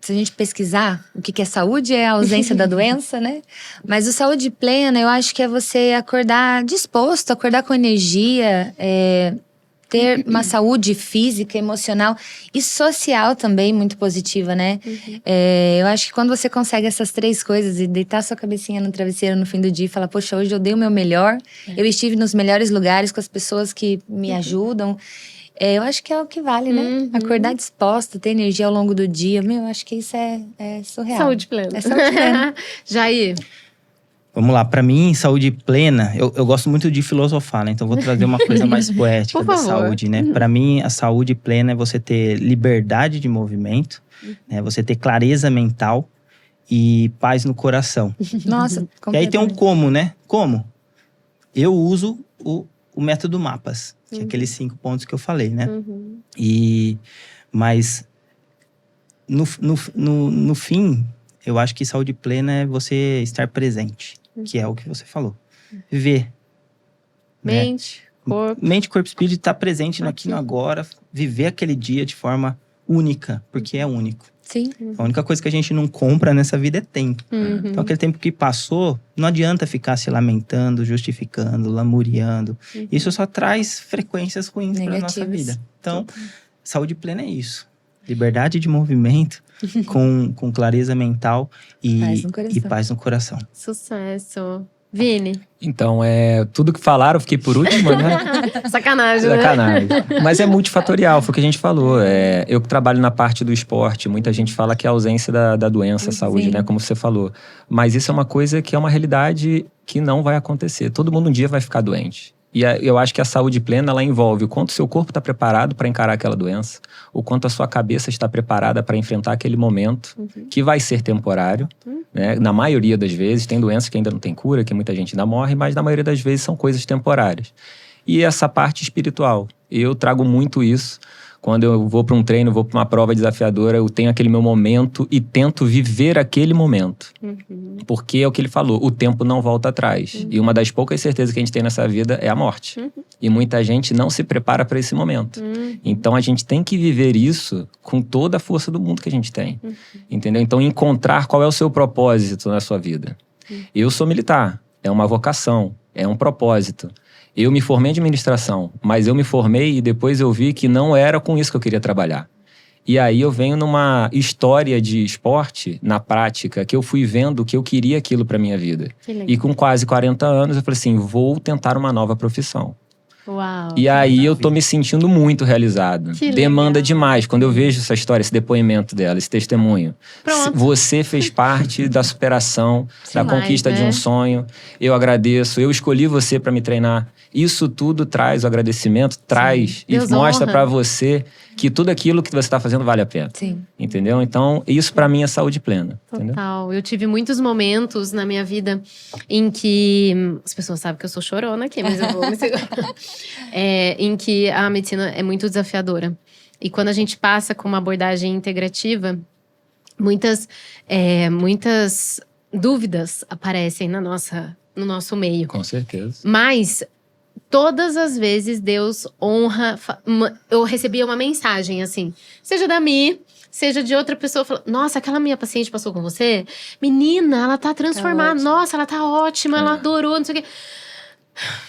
se a gente pesquisar o que é saúde, é a ausência da doença, né? Mas o saúde plena, eu acho que é você acordar disposto, acordar com energia, ter uma saúde física, emocional e social também muito positiva, né? Eu acho que quando você consegue essas três coisas e deitar sua cabecinha no travesseiro no fim do dia e falar, poxa, hoje eu dei o meu melhor, eu estive nos melhores lugares com as pessoas que me ajudam, eu acho que é o que vale, né? Acordar disposta, ter energia ao longo do dia, eu acho que isso é surreal.
Saúde plena.
É saúde plena.
Jair.
Vamos lá, para mim, saúde plena, eu gosto muito de filosofar, né? Então vou trazer uma coisa mais poética
Por
da
favor.
saúde, né? Para mim, a saúde plena é você ter liberdade de movimento, né? Você ter clareza mental e paz no coração.
Nossa,
E aí tem um
completamente.
como, né? Como? Eu uso o método MAPAS, que é aqueles 5 pontos que eu falei, né? Mas no fim, eu acho que saúde plena é você estar presente, que é o que você falou. Viver. né?
Mente, corpo.
Mente, corpo e espírito estar presente no aqui e no agora, viver aquele dia de forma única, porque é único.
Sim.
A única coisa que a gente não compra nessa vida é tempo. Então, aquele tempo que passou, não adianta ficar se lamentando, justificando, lamuriando. Isso só traz frequências ruins para nossa
Negativas.
vida. Então, saúde plena é isso. Liberdade de movimento, com clareza mental
Paz no
e
coração.
paz no coração.
Sucesso. Vini.
Então, tudo que falaram, eu fiquei por último, né?
Sacanagem, né?
Sacanagem. Mas é multifatorial, foi o que a gente falou. Eu que trabalho na parte do esporte, muita gente fala que é a ausência da doença, saúde,
Sim.
né? Como você falou. Mas isso é uma coisa que é uma realidade que não vai acontecer. Todo mundo um dia vai ficar doente. E eu acho que a saúde plena, ela envolve o quanto seu corpo está preparado para encarar aquela doença, o quanto a sua cabeça está preparada para enfrentar aquele momento, que vai ser temporário, né? Na maioria das vezes, tem doenças que ainda não tem cura, que muita gente ainda morre, mas na maioria das vezes são coisas temporárias. E essa parte espiritual, eu trago muito isso. Quando eu vou para um treino, vou para uma prova desafiadora, eu tenho aquele meu momento e tento viver aquele momento. Porque é o que ele falou, o tempo não volta atrás. E uma das poucas certezas que a gente tem nessa vida é a morte. E muita gente não se prepara para esse momento. Então a gente tem que viver isso com toda a força do mundo que a gente tem. Entendeu? Então encontrar qual é o seu propósito na sua vida. Eu sou militar, é uma vocação, é um propósito. Eu me formei em administração, mas eu me formei e depois eu vi que não era com isso que eu queria trabalhar. E aí eu venho numa história de esporte, na prática, que eu fui vendo que eu queria aquilo pra minha vida.
Que legal.
E com quase 40 anos eu falei assim, vou tentar uma nova profissão.
Uau.
E aí eu tô me sentindo muito realizado.
Que
Demanda
legal.
demais. Quando eu vejo essa história, esse depoimento dela, esse testemunho.
Pronto.
Você fez parte da superação, da
Demais,
conquista de
né?
um sonho. Eu agradeço. Eu escolhi você pra me treinar. Isso tudo traz o agradecimento, traz e
Deus
mostra
honra.
pra você que tudo aquilo que você tá fazendo vale a pena.
Sim.
Entendeu? Então, isso pra mim é saúde plena. Entendeu?
Total. Eu tive muitos momentos na minha vida em que… As pessoas sabem que eu sou chorona aqui, mas eu vou me segurar. Em que a medicina é muito desafiadora. E quando a gente passa com uma abordagem integrativa, muitas dúvidas aparecem no nosso meio.
Com certeza.
Mas… todas as vezes Deus honra… Eu recebia uma mensagem assim, seja da Mi, seja de outra pessoa, falando, nossa, aquela minha paciente passou com você? Menina, ela tá transformada,
ótima.
nossa, ela tá ótima, ela adorou, não sei o quê.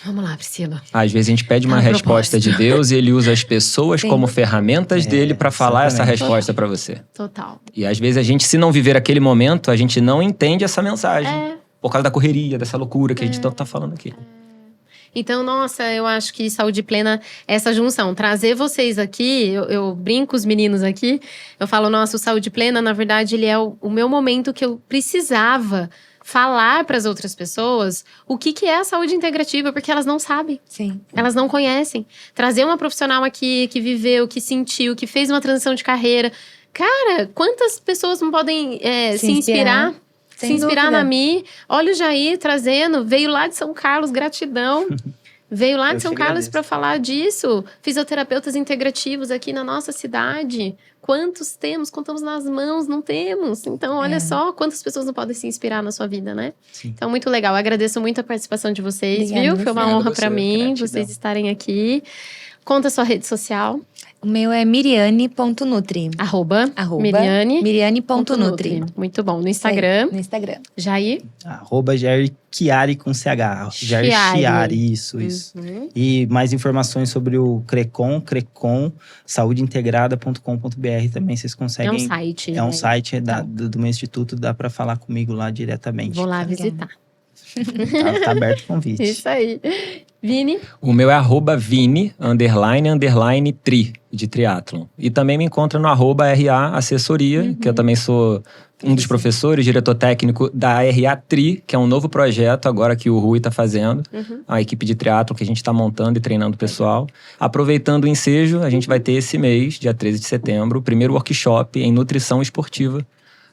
Vamos lá, Priscila.
Às vezes a gente pede uma
É um
resposta de Deus e ele usa as pessoas
Sim.
como ferramentas dele pra falar essa
exatamente.
resposta pra você.
Total.
E às vezes a gente, se não viver aquele momento, a gente não entende essa mensagem.
É.
Por causa da correria, dessa loucura que a gente tanto tá falando aqui.
Então, nossa, eu acho que saúde plena é essa junção. Trazer vocês aqui, eu brinco com os meninos aqui, eu falo, nossa, o saúde plena, na verdade, ele é o meu momento que eu precisava falar para as outras pessoas o que é a saúde integrativa, porque elas não sabem.
Sim.
Elas não conhecem. Trazer uma profissional aqui que viveu, que sentiu, que fez uma transição de carreira. Cara, quantas pessoas não podem se inspirar?
Sem
Se inspirar
dúvida.
na Mi. Olha o Jair trazendo. Veio lá de São Carlos, gratidão. Veio lá
Eu
de São
que
Carlos
agradeço.
para falar disso. Fisioterapeutas integrativos aqui na nossa cidade. Quantos temos? Contamos nas mãos, não temos. Então, olha só quantas pessoas não podem se inspirar na sua vida, né?
Sim.
Então, muito legal. Eu agradeço muito a participação de vocês,
Obrigada
viu?
a
Foi
você.
uma
Obrigado
honra
a
para
você.
mim
Gratidão.
vocês estarem aqui. Conta a sua rede social.
O meu é miriane.nutri.
Arroba
Miriane.nutri.
Miriane.nutri. Muito bom. No Instagram,
No Instagram.
Jair.
@Jair Chiari com CH. Jair
Chiari.
Chiari, isso.
Uhum.
E mais informações sobre o Crecon, saudeintegrada.com.br também vocês
É
conseguem.
um site.
É um
né?
site do meu instituto, dá pra falar comigo lá diretamente.
Vou lá
Obrigada.
visitar.
Tá aberto o convite.
Isso aí. Vini.
O meu é @vini_tri, de triatlon. E também me encontra no @RA Assessoria, que eu também sou um dos professores, diretor técnico da RA Tri, que é um novo projeto agora que o Rui tá fazendo. A equipe de triatlon que a gente tá montando e treinando o pessoal. Aproveitando o ensejo, a gente vai ter esse mês, dia 13 de setembro, o primeiro workshop em nutrição esportiva.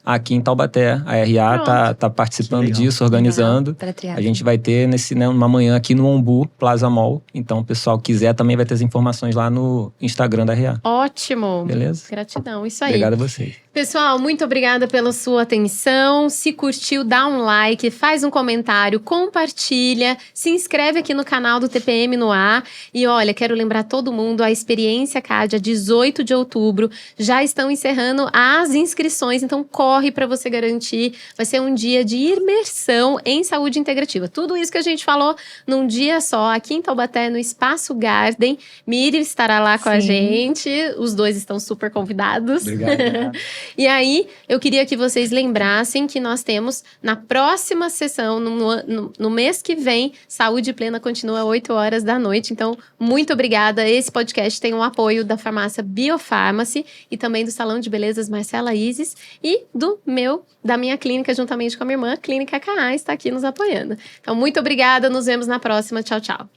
Aqui em Taubaté, a RA tá participando
Que legal.
disso, organizando.
Para triatlo.
A gente vai ter uma manhã aqui no Ombu, Plaza Mall. Então, o pessoal quiser também vai ter as informações lá no Instagram da RA.
Ótimo.
Beleza?
Gratidão. Isso aí.
Obrigado a vocês.
Pessoal, muito obrigada pela sua atenção. Se curtiu, dá um like, faz um comentário, compartilha, se inscreve aqui no canal do TPM no Ar. E olha, quero lembrar todo mundo, a Experiência CAD, 18 de outubro, já estão encerrando as inscrições, então corre para você garantir. Vai ser um dia de imersão em saúde integrativa. Tudo isso que a gente falou num dia só, aqui em Taubaté, no Espaço Garden. Miri estará lá com a
Sim.
gente. Os dois estão super convidados.
Obrigado.
E aí, eu queria que vocês lembrassem que nós temos na próxima sessão, no mês que vem, Saúde Plena continua às 8 horas da noite. Então, muito obrigada. Esse podcast tem o apoio da farmácia Biofarmacy e também do Salão de Belezas Marcela Isis e da minha clínica, juntamente com a minha irmã, Clínica KA, está aqui nos apoiando. Então, muito obrigada. Nos vemos na próxima. Tchau, tchau.